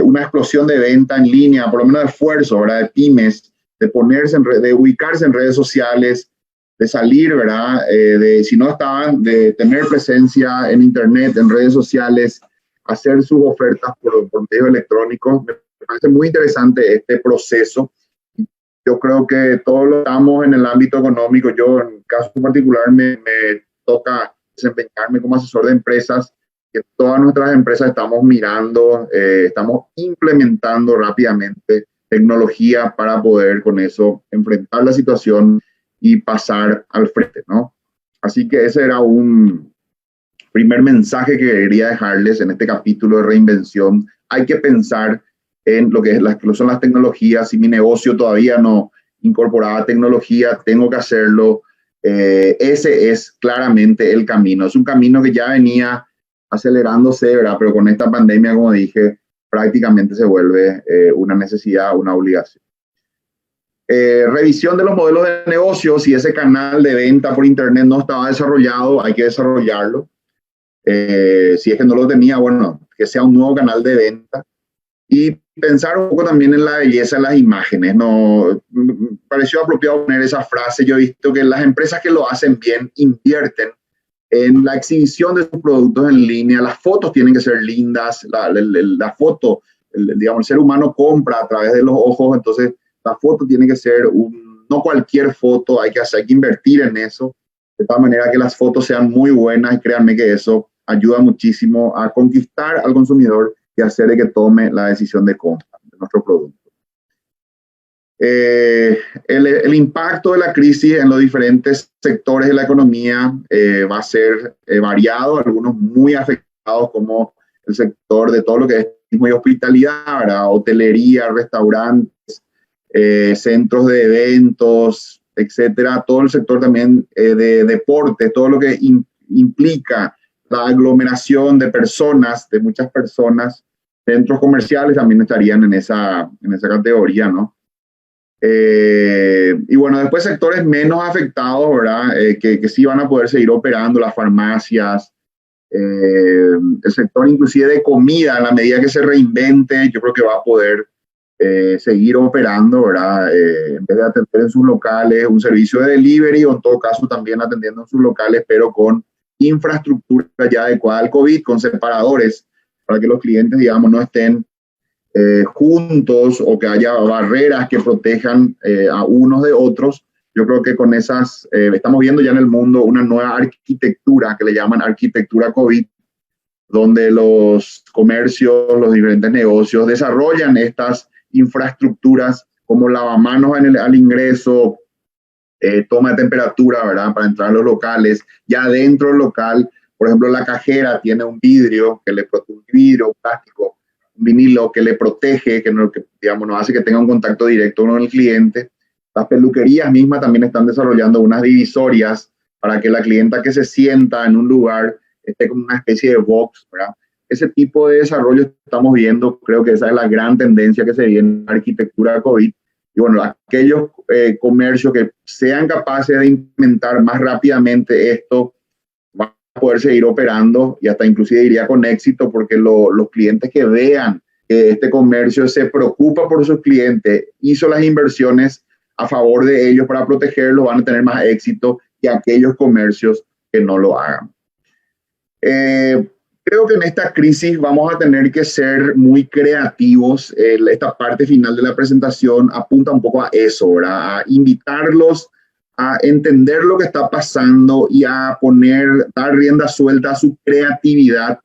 una explosión de venta en línea, por lo menos de esfuerzo, ¿verdad?, de pymes, de ponerse de ubicarse en redes sociales, de salir, ¿verdad? Si no estaban, de tener presencia en internet, en redes sociales, hacer sus ofertas por medios electrónicos. Me parece muy interesante este proceso. Yo creo que todos lo estamos en el ámbito económico. Yo, en caso particular, me toca desempeñarme como asesor de empresas. Que todas nuestras empresas estamos mirando, estamos implementando rápidamente tecnología para poder con eso enfrentar la situación y pasar al frente, ¿no? Así que ese era un primer mensaje que quería dejarles en este capítulo de reinvención. Hay que pensar en lo que son las tecnologías. Si mi negocio todavía no incorporaba tecnología, tengo que hacerlo. Ese es claramente el camino. Es un camino que ya venía acelerándose, ¿verdad? Pero con esta pandemia, como dije, prácticamente se vuelve una necesidad, una obligación. Revisión de los modelos de negocio. Si ese canal de venta por internet no estaba desarrollado, hay que desarrollarlo. Si es que no lo tenía, bueno, que sea un nuevo canal de venta. Y pensar un poco también en la belleza de las imágenes. No, me pareció apropiado poner esa frase. Yo he visto que las empresas que lo hacen bien invierten en la exhibición de sus productos en línea. Las fotos tienen que ser lindas. La foto, digamos, el ser humano compra a través de los ojos, entonces la foto tiene que ser no cualquier foto, hay que invertir en eso, de tal manera que las fotos sean muy buenas, y créanme que eso ayuda muchísimo a conquistar al consumidor y hacer de que tome la decisión de compra de nuestro producto. El impacto de la crisis en los diferentes sectores de la economía va a ser variado, algunos muy afectados, como el sector de todo lo que es turismo y hospitalidad, ¿verdad? Hotelería, restaurantes, centros de eventos, etcétera. Todo el sector también de deportes, todo lo que implica la aglomeración de personas, de muchas personas. Centros comerciales también estarían en esa categoría, ¿no? Y bueno, después sectores menos afectados, ¿verdad? Que sí van a poder seguir operando, las farmacias, el sector inclusive de comida, a la medida que se reinvente, yo creo que va a poder seguir operando, ¿verdad? En vez de atender en sus locales, un servicio de delivery o en todo caso también atendiendo en sus locales, pero con infraestructura ya adecuada al COVID, con separadores para que los clientes, digamos, no estén juntos o que haya barreras que protejan a unos de otros. Yo creo que con esas, estamos viendo ya en el mundo una nueva arquitectura que le llaman arquitectura COVID, donde los comercios, los diferentes negocios desarrollan estas infraestructuras como lavamanos al ingreso, toma de temperatura, ¿verdad? Para entrar a los locales. Ya dentro del local, por ejemplo, la cajera tiene un vidrio que le protege, un vidrio, un plástico, un vinilo que le protege, que, no, que digamos, no hace que tenga un contacto directo con el cliente. Las peluquerías mismas también están desarrollando unas divisorias para que la clienta que se sienta en un lugar esté como una especie de box, ¿verdad? Ese tipo de desarrollo estamos viendo, creo que esa es la gran tendencia que se viene en la arquitectura de COVID. Y bueno, aquellos comercios que sean capaces de implementar más rápidamente esto van a poder seguir operando y hasta inclusive diría con éxito, porque los clientes que vean que este comercio se preocupa por sus clientes, hizo las inversiones a favor de ellos para protegerlos, van a tener más éxito que aquellos comercios que no lo hagan. Creo que en esta crisis vamos a tener que ser muy creativos. Esta parte final de la presentación apunta un poco a eso, ¿verdad? A invitarlos a entender lo que está pasando y a dar rienda suelta a su creatividad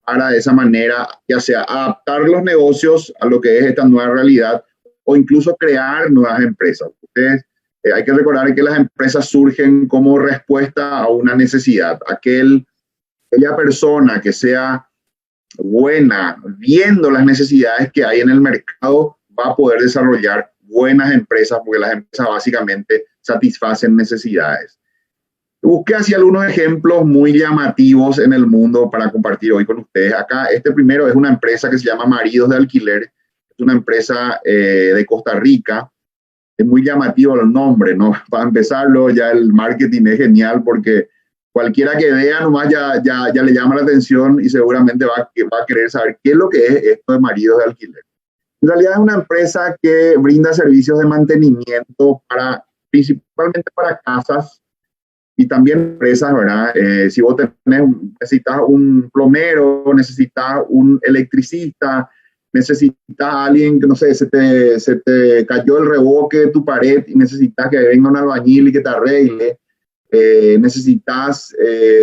para de esa manera, ya sea adaptar los negocios a lo que es esta nueva realidad o incluso crear nuevas empresas. Ustedes, hay que recordar que las empresas surgen como respuesta a una necesidad. Aquella persona que sea buena viendo las necesidades que hay en el mercado va a poder desarrollar buenas empresas, porque las empresas básicamente satisfacen necesidades. Busqué así algunos ejemplos muy llamativos en el mundo para compartir hoy con ustedes. Acá, este primero es una empresa que se llama Maridos de Alquiler. Es una empresa de Costa Rica. Es muy llamativo el nombre, ¿no? Para empezarlo, ya el marketing es genial porque cualquiera que vea nomás ya le llama la atención y seguramente va a querer saber qué es lo que es esto de Maridos de Alquiler. En realidad es una empresa que brinda servicios de mantenimiento principalmente para casas y también empresas, ¿verdad? Si vos necesitas un plomero, necesitas un electricista, necesitas a alguien que, no sé, se te cayó el revoque de tu pared y necesitas que venga un albañil y que te arregle. Necesitas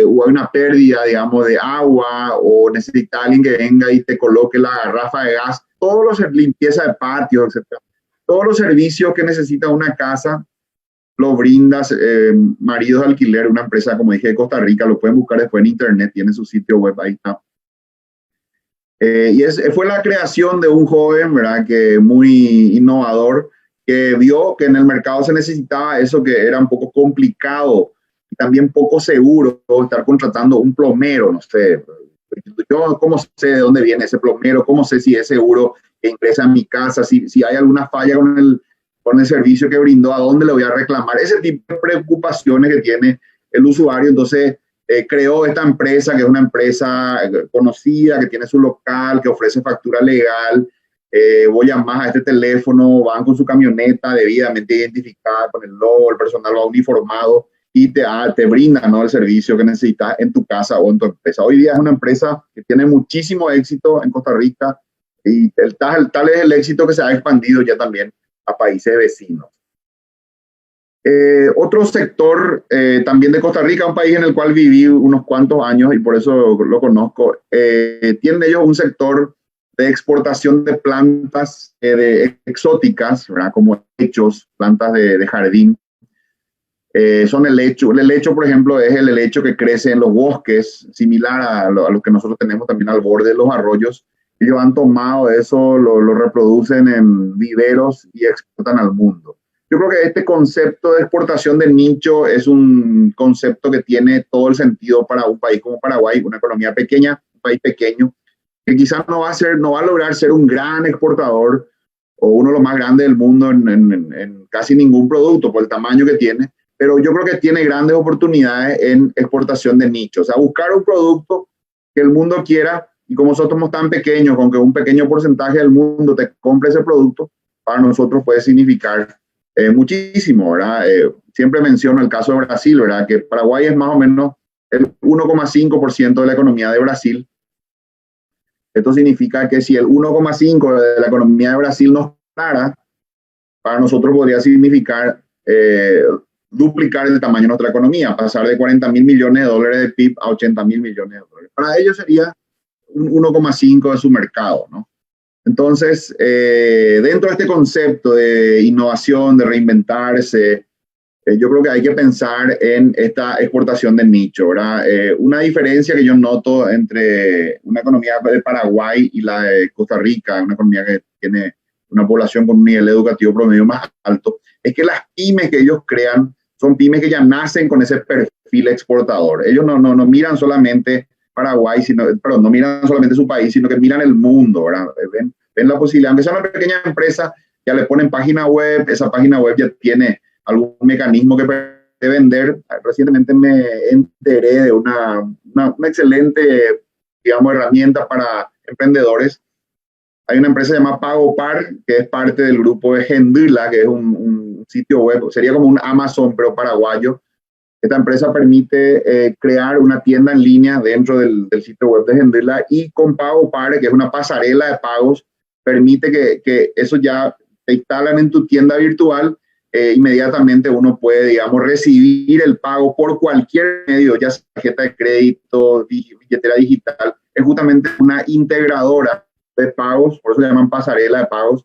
o hay una pérdida, digamos, de agua o necesitas alguien que venga y te coloque la garrafa de gas, todos los limpieza de patio, etc. Todos los servicios que necesita una casa lo brinda Maridos de Alquiler, una empresa, como dije, de Costa Rica. Lo pueden buscar después en internet, tiene su sitio web, ahí está. Fue la creación de un joven, ¿verdad?, que muy innovador, que vio que en el mercado se necesitaba eso, que era un poco complicado y también poco seguro estar contratando un plomero, no sé. Yo, ¿cómo sé de dónde viene ese plomero? ¿Cómo sé si es seguro que ingresa a mi casa? Si hay alguna falla con el servicio que brindó, ¿a dónde le voy a reclamar? Ese tipo de preocupaciones que tiene el usuario. Entonces, creó esta empresa, que es una empresa conocida, que tiene su local, que ofrece factura legal. Vos llamás a este teléfono, van con su camioneta debidamente identificada con el logo, el personal va uniformado y te brinda, ¿no?, el servicio que necesitas en tu casa o en tu empresa. Hoy día es una empresa que tiene muchísimo éxito en Costa Rica y tal es el éxito que se ha expandido ya también a países vecinos. Otro sector también de Costa Rica, un país en el cual viví unos cuantos años y por eso lo conozco, tienen ellos un sector de exportación de plantas exóticas, ¿verdad?, como helechos, plantas de jardín. Son el helecho, por ejemplo, es el helecho que crece en los bosques, similar a lo que nosotros tenemos también al borde de los arroyos. Ellos han tomado eso, lo reproducen en viveros y exportan al mundo. Yo creo que este concepto de exportación de nicho es un concepto que tiene todo el sentido para un país como Paraguay, una economía pequeña, un país pequeño, que quizás no va a lograr ser un gran exportador o uno de los más grandes del mundo en casi ningún producto por el tamaño que tiene, pero yo creo que tiene grandes oportunidades en exportación de nicho. O sea, buscar un producto que el mundo quiera y como nosotros somos tan pequeños, con que un pequeño porcentaje del mundo te compre ese producto, para nosotros puede significar muchísimo, ¿verdad? Siempre menciono el caso de Brasil, ¿verdad? Que Paraguay es más o menos el 1,5% de la economía de Brasil. Esto significa que si el 1,5% de la economía de Brasil nos para, para nosotros podría significar duplicar el tamaño de nuestra economía, pasar de 40.000 millones de dólares de PIB a 80.000 millones de dólares. Para ellos sería un 1,5% de su mercado, ¿no? Entonces, dentro de este concepto de innovación, de reinventarse, yo creo que hay que pensar en esta exportación de nicho, ¿verdad? Una diferencia que yo noto entre una economía de Paraguay y la de Costa Rica, una economía que tiene una población con un nivel educativo promedio más alto, es que las pymes que ellos crean son pymes que ya nacen con ese perfil exportador. Ellos no miran solamente Paraguay, perdón, no miran solamente su país, sino que miran el mundo, ¿verdad? Ven la posibilidad, aunque sea una pequeña empresa, ya le ponen página web, esa página web ya tiene algún mecanismo que permite vender. Recientemente me enteré de una excelente, digamos, herramienta para emprendedores. Hay una empresa llamada PagoPar, que es parte del grupo de Gendila, que es un sitio web, sería como un Amazon, pero paraguayo. Esta empresa permite crear una tienda en línea dentro del sitio web de Gendila, y con PagoPar, que es una pasarela de pagos, permite que eso ya te instalan en tu tienda virtual. Inmediatamente uno puede, digamos, recibir el pago por cualquier medio, ya sea tarjeta de crédito, billetera digital. Es justamente una integradora de pagos, por eso se llaman pasarela de pagos,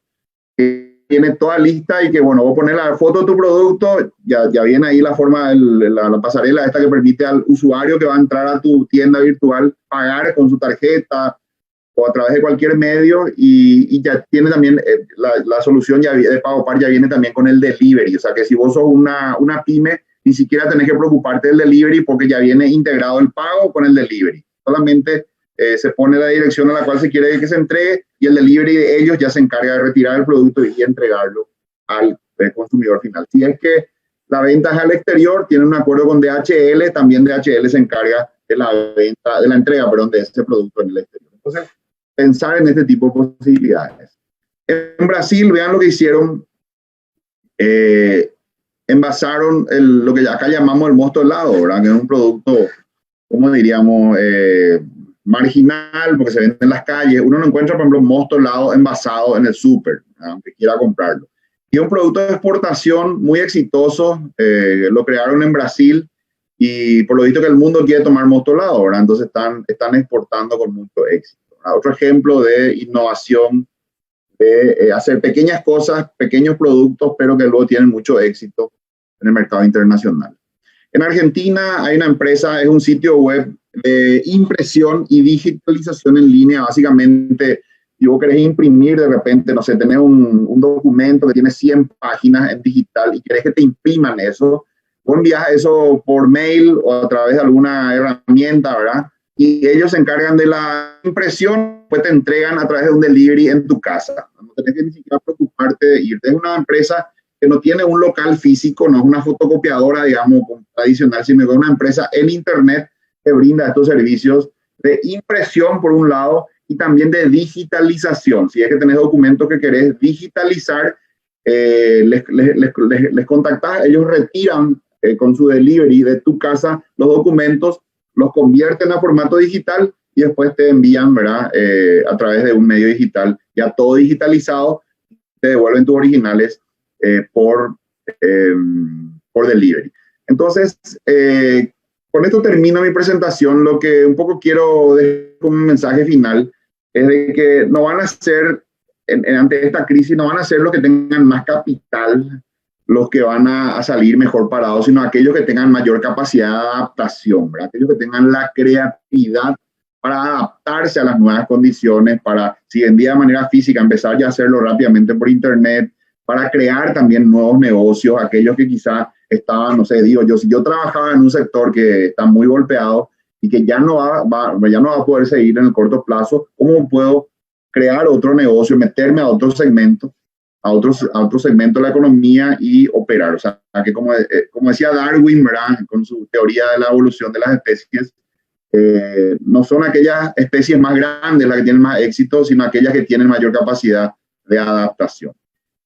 que tiene toda lista y que, bueno, voy a poner la foto de tu producto, ya viene ahí la forma, la pasarela esta que permite al usuario que va a entrar a tu tienda virtual pagar con su tarjeta o a través de cualquier medio, y ya tiene también la solución ya de PagoPar, ya viene también con el delivery. O sea que si vos sos una pyme, ni siquiera tenés que preocuparte del delivery, porque ya viene integrado el pago con el delivery. Solamente se pone la dirección a la cual se quiere que se entregue, y el delivery de ellos ya se encarga de retirar el producto y entregarlo al consumidor final. Si es que la venta es al exterior, tienen un acuerdo con DHL, también DHL se encarga de la venta, de la entrega, perdón, de ese producto en el exterior. Entonces, pensar en este tipo de posibilidades. En Brasil, vean lo que hicieron, envasaron lo que acá llamamos el mosto helado, ¿verdad? Que es un producto, ¿cómo diríamos? Marginal, porque se vende en las calles. Uno no encuentra, por ejemplo, mosto helado envasado en el súper, aunque quiera comprarlo. Y un producto de exportación muy exitoso, lo crearon en Brasil, y por lo visto que el mundo quiere tomar mosto helado, ¿verdad? Entonces están exportando con mucho éxito. Otro ejemplo de innovación, de hacer pequeñas cosas, pequeños productos, pero que luego tienen mucho éxito en el mercado internacional. En Argentina hay una empresa, es un sitio web de impresión y digitalización en línea. Básicamente, si vos querés imprimir de repente, no sé, tenés un documento que tiene 100 páginas en digital y querés que te impriman eso, vos envías eso por mail o a través de alguna herramienta, ¿verdad? Y ellos se encargan de la impresión, pues te entregan a través de un delivery en tu casa. No tenés que ni siquiera preocuparte de irte. Es una empresa que no tiene un local físico, no es una fotocopiadora, digamos, tradicional, sino que es una empresa en Internet que brinda estos servicios de impresión, por un lado, y también de digitalización. Si es que tenés documentos que querés digitalizar, les contactás, ellos retiran con su delivery de tu casa los documentos, los convierten a formato digital y después te envían, ¿verdad? A través de un medio digital, ya todo digitalizado, te devuelven tus originales por delivery. Entonces, con esto termino mi presentación. Lo que un poco quiero dejar como un mensaje final es de que no van a ser, ante esta crisis, no van a ser los que tengan más capital los que van a salir mejor parados, sino aquellos que tengan mayor capacidad de adaptación, ¿verdad? Aquellos que tengan la creatividad para adaptarse a las nuevas condiciones, para, si vendía de manera física, empezar ya a hacerlo rápidamente por internet, para crear también nuevos negocios, aquellos que quizá estaban, no sé, si yo trabajaba en un sector que está muy golpeado y que ya no va a poder seguir en el corto plazo, ¿cómo puedo crear otro negocio, meterme a otro segmento? A otro segmento de la economía y operar? O sea, que como decía Darwin, ¿verdad? Con su teoría de la evolución de las especies, no son aquellas especies más grandes las que tienen más éxito, sino aquellas que tienen mayor capacidad de adaptación.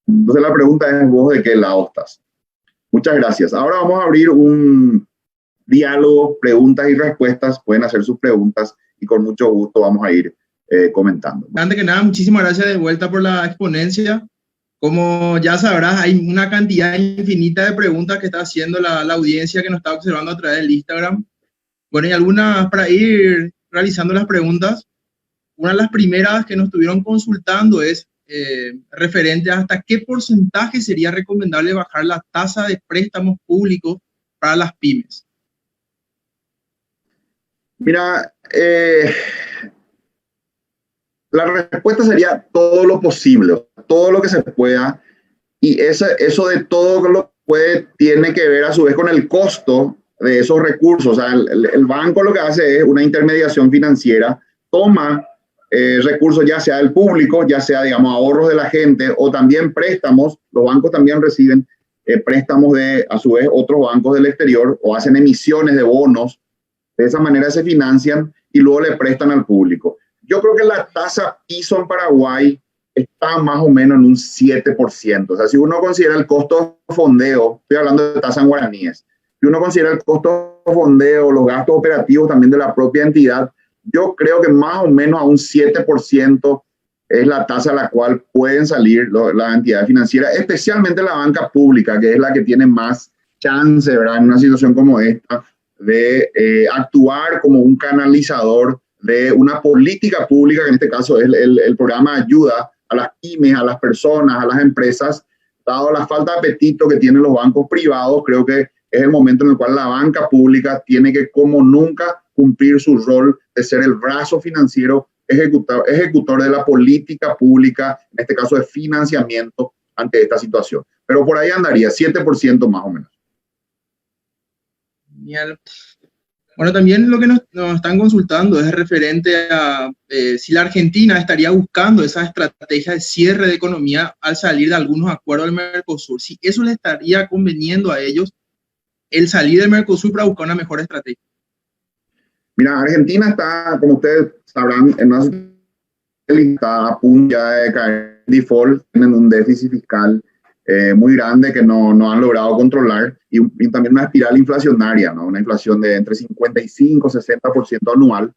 Entonces la pregunta es, ¿vos de qué lado estás? Muchas gracias. Ahora vamos a abrir un diálogo, preguntas y respuestas. Pueden hacer sus preguntas y con mucho gusto vamos a ir comentando. Antes que nada, muchísimas gracias de vuelta por la exponencia. Como ya sabrás, hay una cantidad infinita de preguntas que está haciendo la audiencia que nos está observando a través del Instagram. Bueno, y algunas para ir realizando las preguntas. Una de las primeras que nos estuvieron consultando es referente a hasta qué porcentaje sería recomendable bajar la tasa de préstamos públicos para las pymes. Mira, la respuesta sería todo lo posible, todo lo que se pueda, y eso de todo lo que puede tiene que ver a su vez con el costo de esos recursos. O sea, el banco lo que hace es una intermediación financiera, toma recursos ya sea del público, ya sea, digamos, ahorros de la gente o también préstamos. Los bancos también reciben préstamos de, a su vez, otros bancos del exterior o hacen emisiones de bonos. De esa manera se financian y luego le prestan al público. Yo creo que la tasa piso en Paraguay está más o menos en un 7%. O sea, si uno considera el costo de fondeo, estoy hablando de tasa en guaraníes, si uno considera el costo de fondeo, los gastos operativos también de la propia entidad, yo creo que más o menos a un 7% es la tasa a la cual pueden salir las entidades financieras, especialmente la banca pública, que es la que tiene más chance, ¿verdad?, en una situación como esta, de actuar como un canalizador de una política pública, que en este caso es el programa de ayuda a las pymes, a las personas, a las empresas. Dado la falta de apetito que tienen los bancos privados, creo que es el momento en el cual la banca pública tiene que, como nunca, cumplir su rol de ser el brazo financiero ejecutor de la política pública, en este caso de financiamiento ante esta situación. Pero por ahí andaría, 7% más o menos. Genial. Bueno, también lo que nos están consultando es referente a si la Argentina estaría buscando esa estrategia de cierre de economía al salir de algunos acuerdos del Mercosur. Si eso le estaría conveniendo a ellos el salir del Mercosur para buscar una mejor estrategia. Mira, Argentina está, como ustedes sabrán, en una situación a punto ya de caer en default, tienen un déficit fiscal muy grande que no han logrado controlar y también una espiral inflacionaria, ¿no? Una inflación de entre 55 y 60% anual.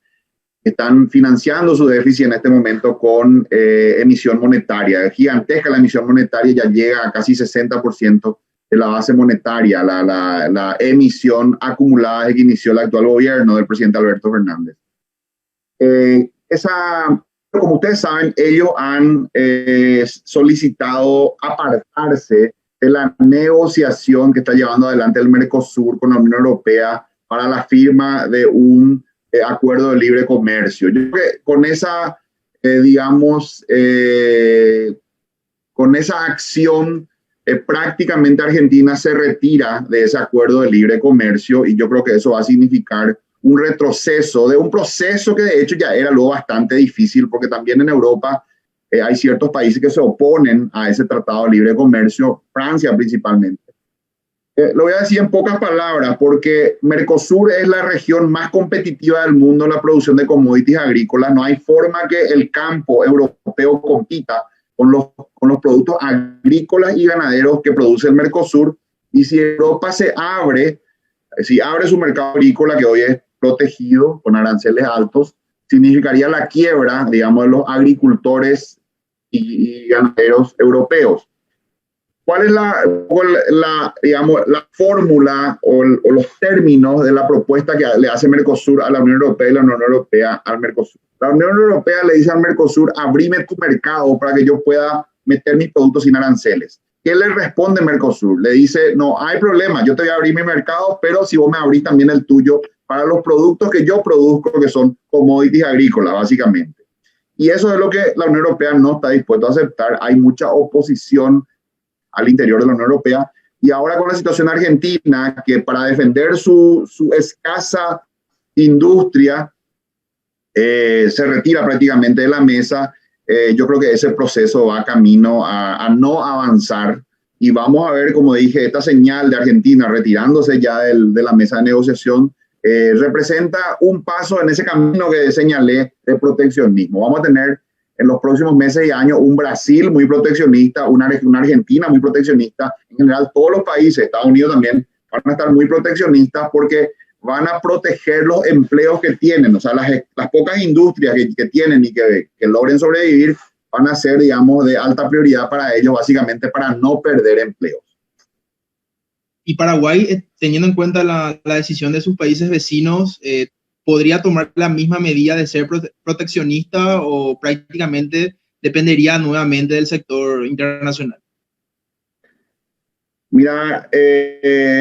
Están financiando su déficit en este momento con emisión monetaria. Es gigantesca la emisión monetaria, ya llega a casi 60% de la base monetaria, la emisión acumulada desde que inició el actual gobierno del presidente Alberto Fernández. Como ustedes saben, ellos han solicitado apartarse de la negociación que está llevando adelante el Mercosur con la Unión Europea para la firma de un acuerdo de libre comercio. Yo creo que con esa, con esa acción, prácticamente Argentina se retira de ese acuerdo de libre comercio y yo creo que eso va a significar un retroceso de un proceso que de hecho ya era luego bastante difícil, porque también en Europa hay ciertos países que se oponen a ese tratado de libre comercio, Francia principalmente. Lo voy a decir en pocas palabras, porque Mercosur es la región más competitiva del mundo en la producción de commodities agrícolas. No hay forma que el campo europeo compita con los productos agrícolas y ganaderos que produce el Mercosur. Y si Europa si abre su mercado agrícola, que hoy es protegido con aranceles altos, significaría la quiebra, digamos, de los agricultores y ganaderos europeos. ¿Cuál es la fórmula o los términos de la propuesta que le hace Mercosur a la Unión Europea y la Unión Europea al Mercosur? La Unión Europea le dice al Mercosur, abrime tu mercado para que yo pueda meter mis productos sin aranceles. ¿Qué le responde Mercosur? Le dice, no hay problema, yo te voy a abrir mi mercado, pero si vos me abrís también el tuyo para los productos que yo produzco, que son commodities agrícolas, básicamente. Y eso es lo que la Unión Europea no está dispuesta a aceptar. Hay mucha oposición al interior de la Unión Europea. Y ahora con la situación argentina, que para defender su escasa industria se retira prácticamente de la mesa, yo creo que ese proceso va camino a no avanzar. Y vamos a ver, como dije, esta señal de Argentina retirándose ya de la mesa de negociación representa un paso en ese camino que señalé de proteccionismo. Vamos a tener en los próximos meses y años un Brasil muy proteccionista, una Argentina muy proteccionista, en general todos los países, Estados Unidos también, van a estar muy proteccionistas porque van a proteger los empleos que tienen, o sea, las pocas industrias que tienen y que logren sobrevivir van a ser, digamos, de alta prioridad para ellos, básicamente para no perder empleos. Y Paraguay, teniendo en cuenta la decisión de sus países vecinos, ¿podría tomar la misma medida de ser proteccionista o prácticamente dependería nuevamente del sector internacional? Mira,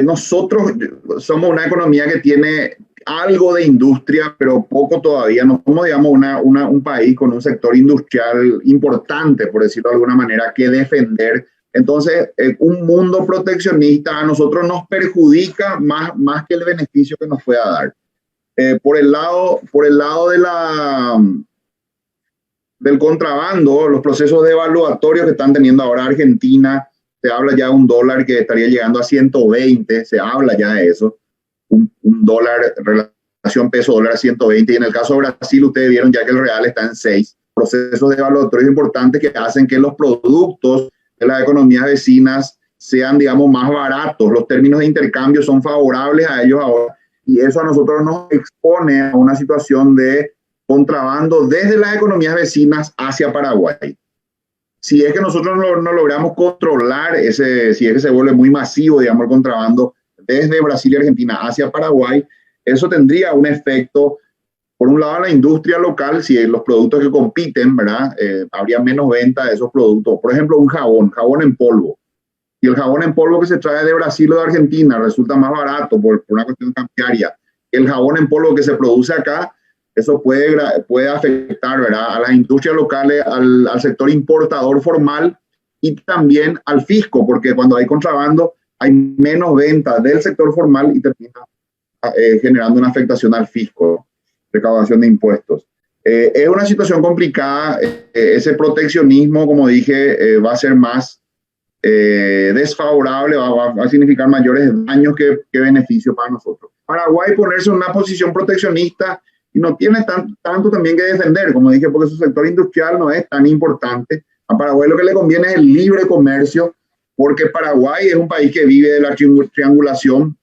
nosotros somos una economía que tiene algo de industria, pero poco todavía. No somos, digamos, un país con un sector industrial importante, por decirlo de alguna manera, que defender. Entonces, un mundo proteccionista a nosotros nos perjudica más que el beneficio que nos pueda dar. Por el lado del contrabando, los procesos devaluatorios que están teniendo ahora Argentina, se habla ya de un dólar que estaría llegando a 120, se habla ya de eso, un dólar, relación peso-dólar a 120, y en el caso de Brasil ustedes vieron ya que el real está en 6, procesos devaluatorios importantes que hacen que los productos de las economías vecinas sean, digamos, más baratos, los términos de intercambio son favorables a ellos ahora, y eso a nosotros nos expone a una situación de contrabando desde las economías vecinas hacia Paraguay. Si es que nosotros no logramos controlar si es que se vuelve muy masivo, digamos, el contrabando desde Brasil y Argentina hacia Paraguay, eso tendría un efecto, por un lado, a la industria local, si los productos que compiten, ¿verdad? Habría menos venta de esos productos. Por ejemplo, un jabón en polvo. Y el jabón en polvo que se trae de Brasil o de Argentina resulta más barato por una cuestión cambiaria. El jabón en polvo que se produce acá, eso puede afectar, ¿verdad?, a las industrias locales, al sector importador formal y también al fisco, porque cuando hay contrabando hay menos ventas del sector formal y termina generando una afectación al fisco, recaudación de impuestos. Es una situación complicada, ese proteccionismo, como dije, va a ser más desfavorable, va a significar mayores daños que beneficios para nosotros. Paraguay ponerse en una posición proteccionista y no tiene tanto también que defender, como dije, porque su sector industrial no es tan importante. A Paraguay lo que le conviene es el libre comercio, porque Paraguay es un país que vive de la triangulación,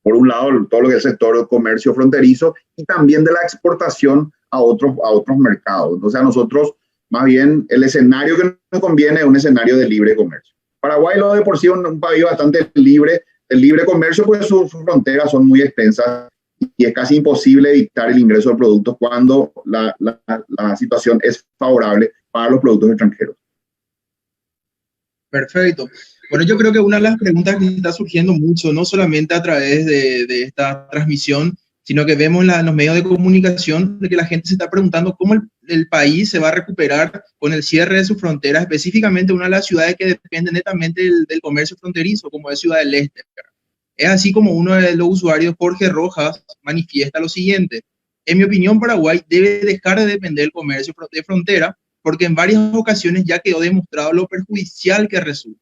por un lado, todo lo que es el sector comercio fronterizo y también de la exportación a otros mercados. Entonces, a nosotros, más bien, el escenario que nos conviene es un escenario de libre comercio. Paraguay, lo de por sí, es un país bastante libre, el libre comercio, pues sus fronteras son muy extensas y es casi imposible evitar el ingreso de productos cuando la situación es favorable para los productos extranjeros. Perfecto. Bueno, yo creo que una de las preguntas que está surgiendo mucho, no solamente a través de esta transmisión, sino que vemos en los medios de comunicación de que la gente se está preguntando cómo el país se va a recuperar con el cierre de sus fronteras, específicamente una de las ciudades que dependen netamente del comercio fronterizo, como es Ciudad del Este. Es así como uno de los usuarios, Jorge Rojas, manifiesta lo siguiente: en mi opinión, Paraguay debe dejar de depender del comercio de frontera, porque en varias ocasiones ya quedó demostrado lo perjudicial que resulta.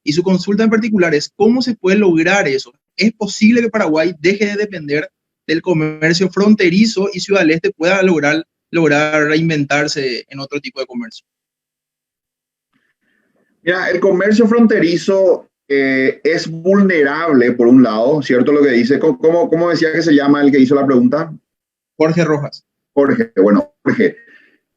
Y su consulta en particular es: ¿cómo se puede lograr eso? ¿Es posible que Paraguay deje de depender del comercio fronterizo y Ciudad del Este pueda lograr reinventarse en otro tipo de comercio? Mira, el comercio fronterizo es vulnerable, por un lado, ¿cierto? Lo que dice, ¿cómo decía que se llama el que hizo la pregunta? Jorge Rojas. Jorge,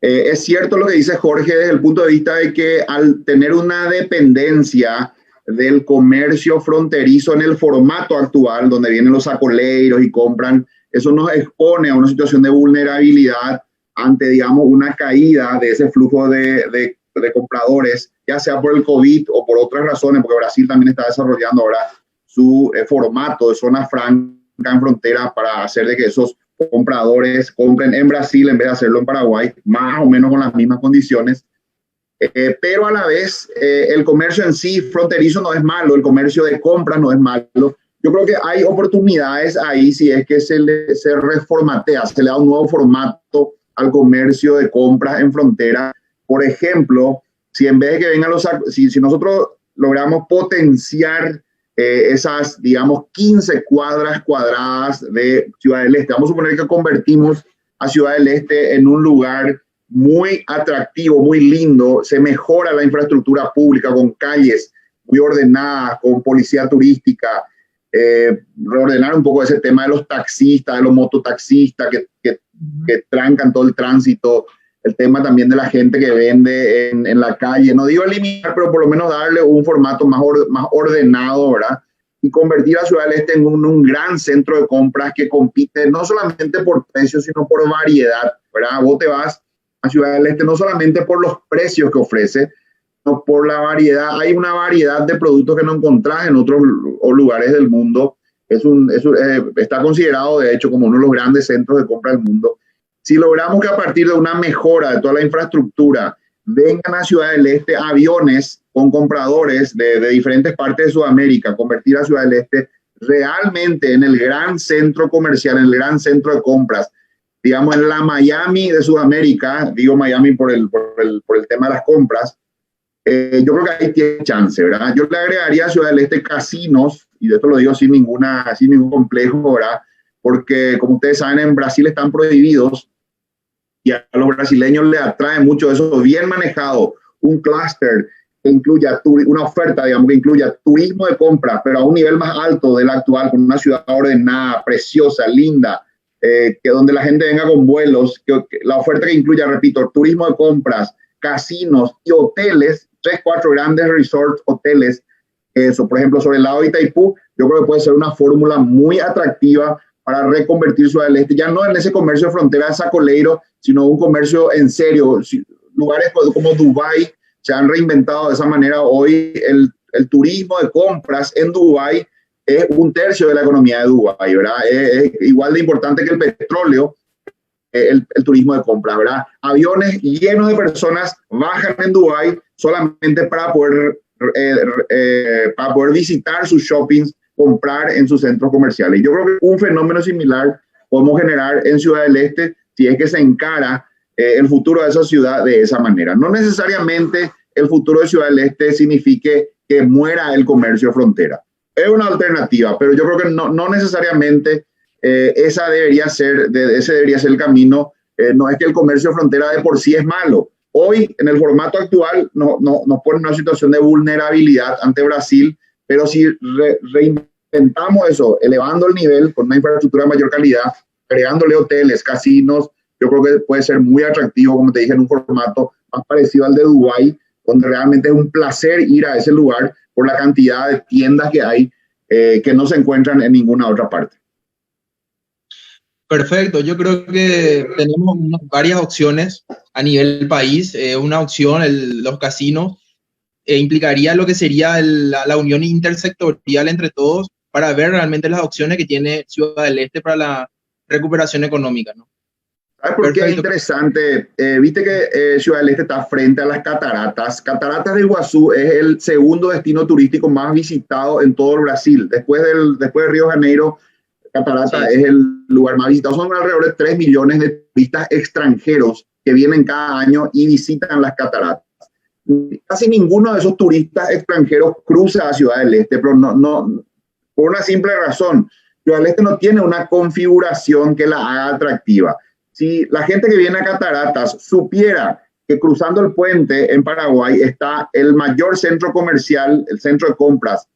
es cierto lo que dice Jorge desde el punto de vista de que al tener una dependencia del comercio fronterizo en el formato actual, donde vienen los sacoleiros y compran, eso nos expone a una situación de vulnerabilidad ante, digamos, una caída de ese flujo de compradores, ya sea por el COVID o por otras razones, porque Brasil también está desarrollando ahora su formato de zona franca en frontera para hacer de que esos compradores compren en Brasil en vez de hacerlo en Paraguay, más o menos con las mismas condiciones. Pero a la vez, el comercio en sí fronterizo no es malo, el comercio de compras no es malo. Yo creo que hay oportunidades ahí si es que se reformatea, se le da un nuevo formato al comercio de compras en frontera. Por ejemplo, si en vez de que vengan si nosotros logramos potenciar esas, digamos, 15 cuadras cuadradas de Ciudad del Este, vamos a suponer que convertimos a Ciudad del Este en un lugar muy atractivo, muy lindo. Se mejora la infraestructura pública con calles muy ordenadas, con policía turística, reordenar un poco ese tema de los taxistas, de los mototaxistas que trancan todo el tránsito, el tema también de la gente que vende en la calle. No digo eliminar, pero por lo menos darle un formato más ordenado, ¿verdad? Y convertir a Ciudad del Este en un gran centro de compras que compite no solamente por precios, sino por variedad, ¿verdad? Vos te vas a Ciudad del Este no solamente por los precios que ofrece, sino por la variedad. Hay una variedad de productos que no encontrás en otros lugares del mundo. Está considerado, de hecho, como uno de los grandes centros de compra del mundo. Si logramos que a partir de una mejora de toda la infraestructura vengan a Ciudad del Este aviones con compradores de diferentes partes de Sudamérica, convertir a Ciudad del Este realmente en el gran centro comercial, en el gran centro de compras, digamos en la Miami de Sudamérica, digo Miami por el tema de las compras, yo creo que ahí tiene chance, ¿verdad? Yo le agregaría a Ciudad del Este casinos, y de esto lo digo sin ningún complejo, ¿verdad? Porque como ustedes saben, en Brasil están prohibidos y a los brasileños les atrae mucho eso, bien manejado, un clúster que incluya una oferta, digamos, que incluya turismo de compra, pero a un nivel más alto del actual, con una ciudad ordenada, preciosa, linda, que donde la gente venga con vuelos, que la oferta que incluya, repito, turismo de compras, casinos y hoteles, 3, 4 grandes resorts, hoteles, eso, por ejemplo, sobre el lado de Itaipú, yo creo que puede ser una fórmula muy atractiva para reconvertir Ciudad del Este, ya no en ese comercio de frontera de sacoleiro, sino un comercio en serio. Lugares como Dubái se han reinventado de esa manera. Hoy el turismo de compras en Dubái es 1/3 de la economía de Dubái, ¿verdad? Es igual de importante que el petróleo, el turismo de compras, ¿verdad? Aviones llenos de personas bajan en Dubái solamente para poder visitar sus shoppings, comprar en sus centros comerciales. Yo creo que un fenómeno similar podemos generar en Ciudad del Este si es que se encara el futuro de esa ciudad de esa manera. No necesariamente el futuro de Ciudad del Este signifique que muera el comercio de frontera. Es una alternativa, pero yo creo que no necesariamente ese debería ser el camino. No es que el comercio de frontera de por sí es malo. Hoy, en el formato actual, nos pone en una situación de vulnerabilidad ante Brasil, pero si reinventamos eso, elevando el nivel con una infraestructura de mayor calidad, agregándole hoteles, casinos, yo creo que puede ser muy atractivo, como te dije, en un formato más parecido al de Dubái, donde realmente es un placer ir a ese lugar por la cantidad de tiendas que hay que no se encuentran en ninguna otra parte. Perfecto, yo creo que tenemos varias opciones a nivel país. Una opción, los casinos, implicaría lo que sería la unión intersectorial entre todos para ver realmente las opciones que tiene Ciudad del Este para la recuperación económica, ¿no? ¿Sabes por qué es interesante? Viste que Ciudad del Este está frente a las cataratas. Cataratas de Iguazú es el segundo destino turístico más visitado en todo el Brasil. Después de Río de Janeiro, Catarata es el lugar más visitado. Son alrededor de 3 millones de turistas extranjeros que vienen cada año y visitan las cataratas. Casi ninguno de esos turistas extranjeros cruza a Ciudad del Este, pero no, por una simple razón. Ciudad del Este no tiene una configuración que la haga atractiva. Si la gente que viene a Cataratas supiera que cruzando el puente en Paraguay está el mayor centro comercial, el centro de compras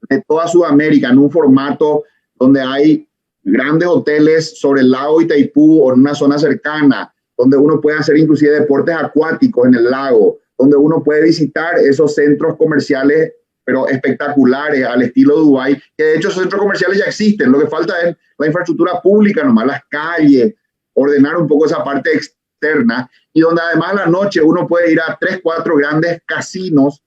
de toda Sudamérica, en un formato donde hay grandes hoteles sobre el lago Itaipú o en una zona cercana, donde uno puede hacer inclusive deportes acuáticos en el lago, donde uno puede visitar esos centros comerciales, pero espectaculares, al estilo Dubái, que de hecho esos centros comerciales ya existen. Lo que falta es la infraestructura pública, nomás las calles, ordenar un poco esa parte externa, y donde además a la noche uno puede ir a 3, 4 grandes casinos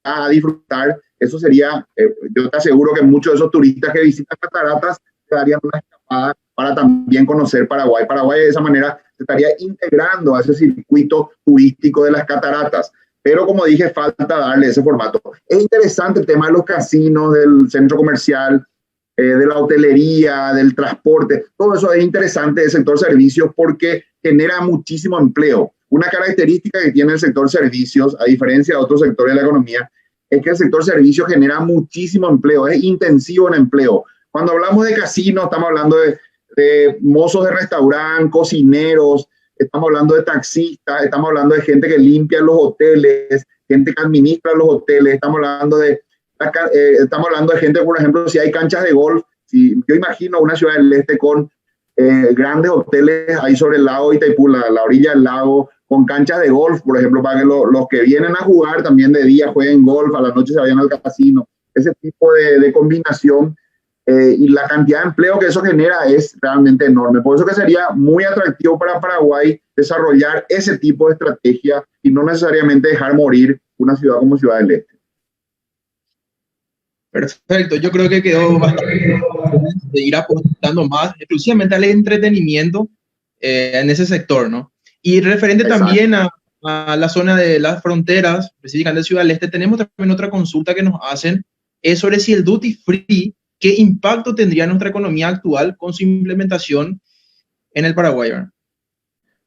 a disfrutar. Eso sería, yo te aseguro que muchos de esos turistas que visitan Cataratas se darían una escapada para también conocer Paraguay. Paraguay de esa manera se estaría integrando a ese circuito turístico de las cataratas. Pero como dije, falta darle ese formato. Es interesante el tema de los casinos, del centro comercial, de la hotelería, del transporte. Todo eso es interesante del sector servicios porque genera muchísimo empleo. Una característica que tiene el sector servicios, a diferencia de otros sectores de la economía, es que el sector servicios genera muchísimo empleo, es intensivo en empleo. Cuando hablamos de casinos, estamos hablando de mozos de restaurante, cocineros, estamos hablando de taxistas, estamos hablando de gente que limpia los hoteles, gente que administra los hoteles, estamos hablando de gente, por ejemplo, si hay canchas de golf, si yo imagino una ciudad del este con grandes hoteles ahí sobre el lago Itaipú, la orilla del lago, con canchas de golf, por ejemplo, para que los que vienen a jugar también de día jueguen golf, a la noche se vayan al casino, ese tipo de combinación. Y la cantidad de empleo que eso genera es realmente enorme. Por eso que sería muy atractivo para Paraguay desarrollar ese tipo de estrategia y no necesariamente dejar morir una ciudad como Ciudad del Este. Perfecto, yo creo que quedó bastante de ir aportando más, exclusivamente al entretenimiento en ese sector, ¿no? Y referente Exacto. también a la zona de las fronteras, específicamente de Ciudad del Este, tenemos también otra consulta que nos hacen, es sobre si el duty free, ¿qué impacto tendría en nuestra economía actual con su implementación en el Paraguay, ¿verdad?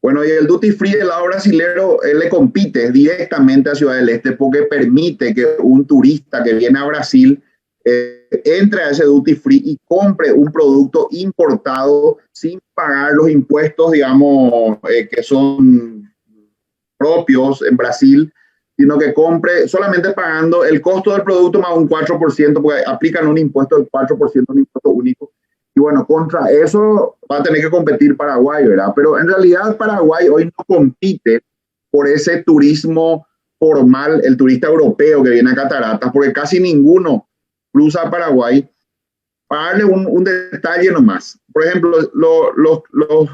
Bueno, y el duty free del lado brasilero le compite directamente a Ciudad del Este porque permite que un turista que viene a Brasil entre a ese duty free y compre un producto importado sin pagar los impuestos, digamos, que son propios en Brasil, sino que compre solamente pagando el costo del producto más un 4%, porque aplican un impuesto del 4%, un impuesto único. Y bueno, contra eso va a tener que competir Paraguay, ¿verdad? Pero en realidad Paraguay hoy no compite por ese turismo formal, el turista europeo que viene a Cataratas, porque casi ninguno cruza a Paraguay. Para darle un detalle nomás, por ejemplo, los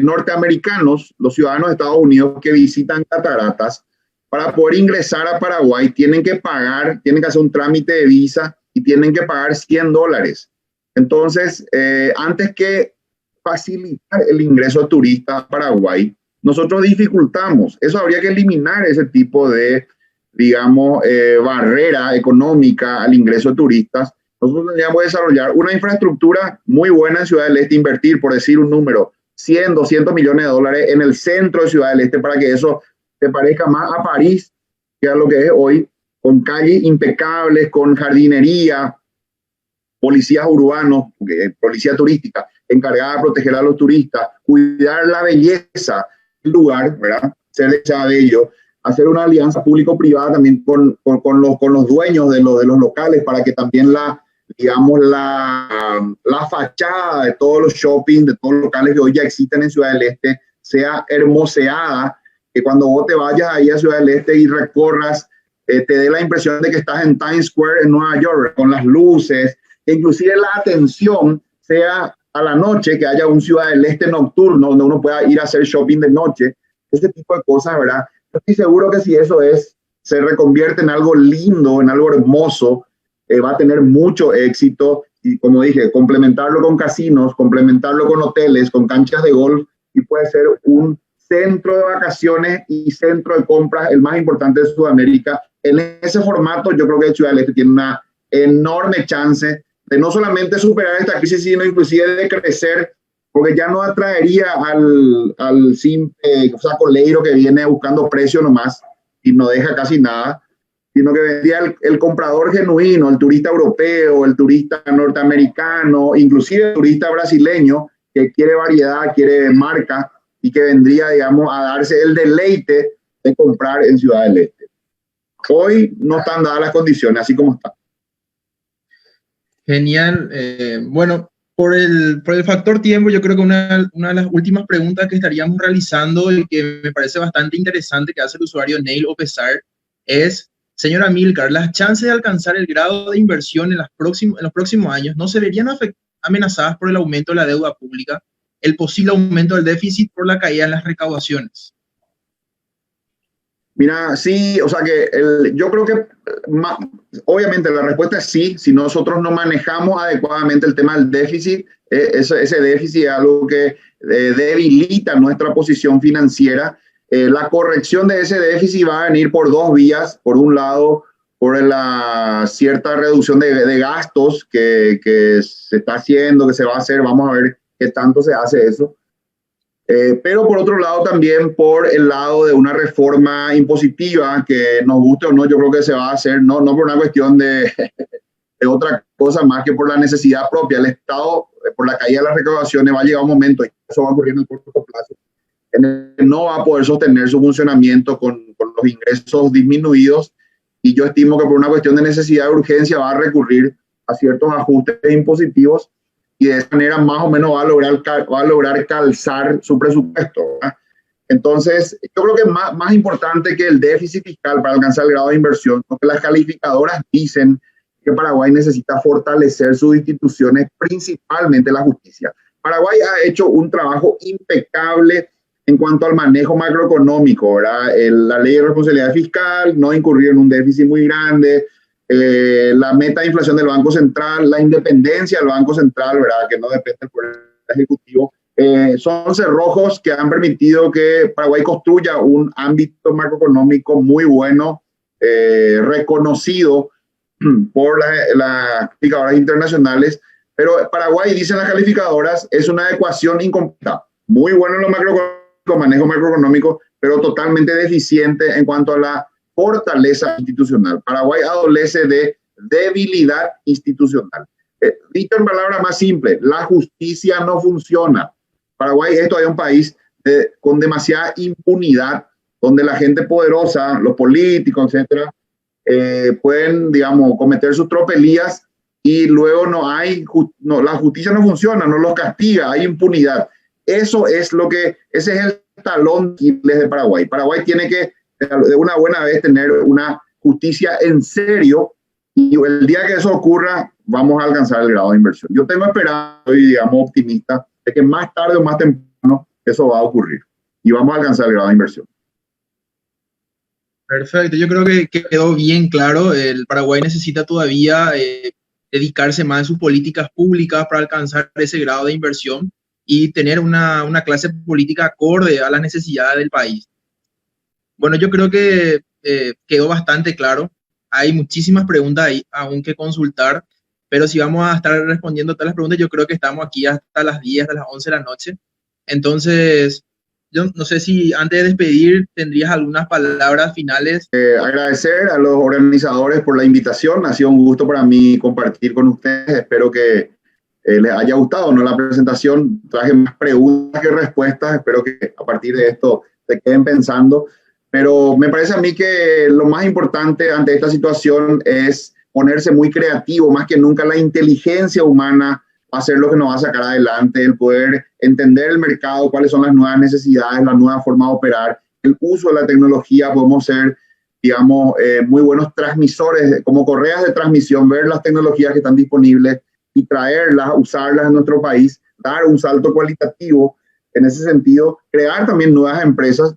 norteamericanos, los ciudadanos de Estados Unidos que visitan Cataratas, para poder ingresar a Paraguay tienen que hacer un trámite de visa y tienen que pagar $100. Entonces, antes que facilitar el ingreso de turistas a Paraguay, nosotros dificultamos. Eso habría que eliminar ese tipo de, digamos, barrera económica al ingreso de turistas. Nosotros tendríamos que desarrollar una infraestructura muy buena en Ciudad del Este, invertir, por decir un número, 100, 200 millones de dólares en el centro de Ciudad del Este para que eso se parezca más a París, que es lo que es hoy, con calles impecables, con jardinería, policías urbanos, policía turística, encargada de proteger a los turistas, cuidar la belleza del lugar, ¿verdad? Ser bello, hacer una alianza público-privada también con los dueños de los locales para que también la fachada de todos los shopping, de todos los locales que hoy ya existen en Ciudad del Este, sea hermoseada, que cuando vos te vayas ahí a Ciudad del Este y recorras, te dé la impresión de que estás en Times Square en Nueva York, con las luces, que inclusive la atención sea a la noche, que haya un Ciudad del Este nocturno donde uno pueda ir a hacer shopping de noche, ese tipo de cosas, ¿verdad? Estoy seguro que si eso se reconvierte en algo lindo, en algo hermoso, va a tener mucho éxito y, como dije, complementarlo con casinos, complementarlo con hoteles, con canchas de golf y puede ser un centro de vacaciones y centro de compras el más importante de Sudamérica. En ese formato yo creo que Ciudad del Este tiene una enorme chance de no solamente superar esta crisis, sino inclusive de crecer, porque ya no atraería al simple sacoleiro que viene buscando precio nomás y no deja casi nada, sino que vendría el comprador genuino, el turista europeo, el turista norteamericano, inclusive el turista brasileño que quiere variedad, quiere marca y que vendría, digamos, a darse el deleite de comprar en Ciudad del Este. Hoy no están dadas las condiciones, así como están. Genial. Bueno, por el factor tiempo, yo creo que una de las últimas preguntas que estaríamos realizando y que me parece bastante interesante que hace el usuario Neil Opesar es, señora Milcar, ¿las chances de alcanzar el grado de inversión en los próximos años no se verían amenazadas por el aumento de la deuda pública, el posible aumento del déficit por la caída en las recaudaciones? Mira, sí, o sea que yo creo que obviamente la respuesta es sí, si nosotros no manejamos adecuadamente el tema del déficit, ese déficit es algo que debilita nuestra posición financiera. La corrección de ese déficit va a venir por dos vías. Por un lado, por la cierta reducción de gastos que se está haciendo, que se va a hacer, vamos a ver qué tanto se hace eso. Pero por otro lado también por el lado de una reforma impositiva que nos guste o no, yo creo que se va a hacer, no por una cuestión de otra cosa más que por la necesidad propia. El Estado, por la caída de las recaudaciones, va a llegar un momento, y eso va a ocurrir en el corto plazo, en el que no va a poder sostener su funcionamiento con los ingresos disminuidos, y yo estimo que por una cuestión de necesidad de urgencia va a recurrir a ciertos ajustes impositivos, y de esa manera más o menos va a lograr calzar su presupuesto, ¿verdad? Entonces, yo creo que es más importante que el déficit fiscal para alcanzar el grado de inversión, porque las calificadoras dicen que Paraguay necesita fortalecer sus instituciones, principalmente la justicia. Paraguay ha hecho un trabajo impecable en cuanto al manejo macroeconómico, ¿verdad? La ley de responsabilidad fiscal, no incurrir en un déficit muy grande, la meta de inflación del Banco Central, la independencia del Banco Central, ¿verdad? Que no depende del Poder Ejecutivo. Son cerrojos que han permitido que Paraguay construya un ámbito macroeconómico muy bueno, reconocido por las calificadoras internacionales, pero Paraguay, dicen las calificadoras, es una ecuación incompleta. Muy bueno en lo macroeconómico, manejo macroeconómico, pero totalmente deficiente en cuanto a la fortaleza institucional. Paraguay adolece de debilidad institucional. Dicho en palabras más simples, la justicia no funciona. Paraguay es todavía un país con demasiada impunidad, donde la gente poderosa, los políticos, etcétera, pueden, digamos, cometer sus tropelías y luego la justicia no funciona, no los castiga, hay impunidad. Ese es el talón de Paraguay. Paraguay tiene que, de una buena vez, tener una justicia en serio, y el día que eso ocurra, vamos a alcanzar el grado de inversión. Yo tengo esperanza, soy, digamos, optimista, de que más tarde o más temprano eso va a ocurrir y vamos a alcanzar el grado de inversión. Perfecto, yo creo que quedó bien claro. El Paraguay necesita todavía dedicarse más en sus políticas públicas para alcanzar ese grado de inversión y tener una clase política acorde a las necesidades del país. Bueno, yo creo que quedó bastante claro. Hay muchísimas preguntas ahí aún que consultar, pero si vamos a estar respondiendo todas las preguntas, yo creo que estamos aquí hasta las 10, hasta las 11 de la noche. Entonces, yo no sé si antes de despedir tendrías algunas palabras finales. Agradecer a los organizadores por la invitación. Ha sido un gusto para mí compartir con ustedes. Espero que les haya gustado, ¿no?, la presentación. Traje más preguntas que respuestas. Espero que a partir de esto se queden pensando. Pero me parece a mí que lo más importante ante esta situación es ponerse muy creativo. Más que nunca la inteligencia humana va a ser lo que nos va a sacar adelante, el poder entender el mercado, cuáles son las nuevas necesidades, la nueva forma de operar, el uso de la tecnología. Podemos ser, digamos, muy buenos transmisores, como correas de transmisión, ver las tecnologías que están disponibles y traerlas, usarlas en nuestro país, dar un salto cualitativo en ese sentido, crear también nuevas empresas,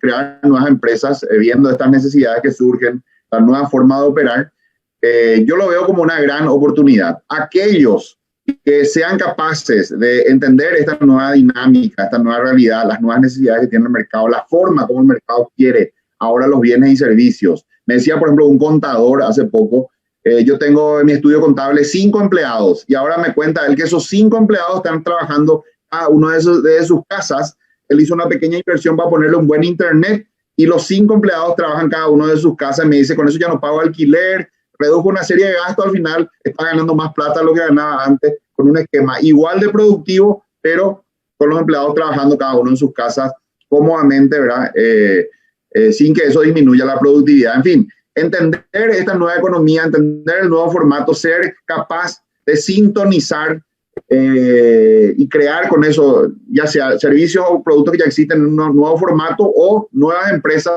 viendo estas necesidades que surgen, la nueva forma de operar. Yo lo veo como una gran oportunidad. Aquellos que sean capaces de entender esta nueva dinámica, esta nueva realidad, las nuevas necesidades que tiene el mercado, la forma como el mercado quiere ahora los bienes y servicios. Me decía, por ejemplo, un contador hace poco, yo tengo en mi estudio contable 5 empleados y ahora me cuenta él que esos 5 empleados están trabajando a uno de sus casas. Él hizo una pequeña inversión para ponerle un buen internet y los 5 empleados trabajan cada uno de sus casas. Me dice, con eso ya no pago alquiler, redujo una serie de gastos, al final está ganando más plata de lo que ganaba antes, con un esquema igual de productivo, pero con los empleados trabajando cada uno en sus casas cómodamente, ¿verdad? Sin que eso disminuya la productividad. En fin, entender esta nueva economía, entender el nuevo formato, ser capaz de sintonizar y crear con eso, ya sea servicios o productos que ya existen en un nuevo formato o nuevas empresas.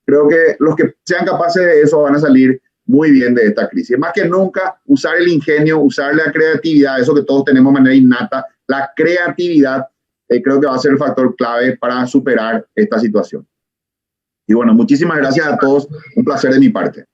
Creo que los que sean capaces de eso van a salir muy bien de esta crisis. Más que nunca, usar el ingenio, usar la creatividad, eso que todos tenemos de manera innata, la creatividad, creo que va a ser el factor clave para superar esta situación. Y bueno, muchísimas gracias a todos. Un placer de mi parte.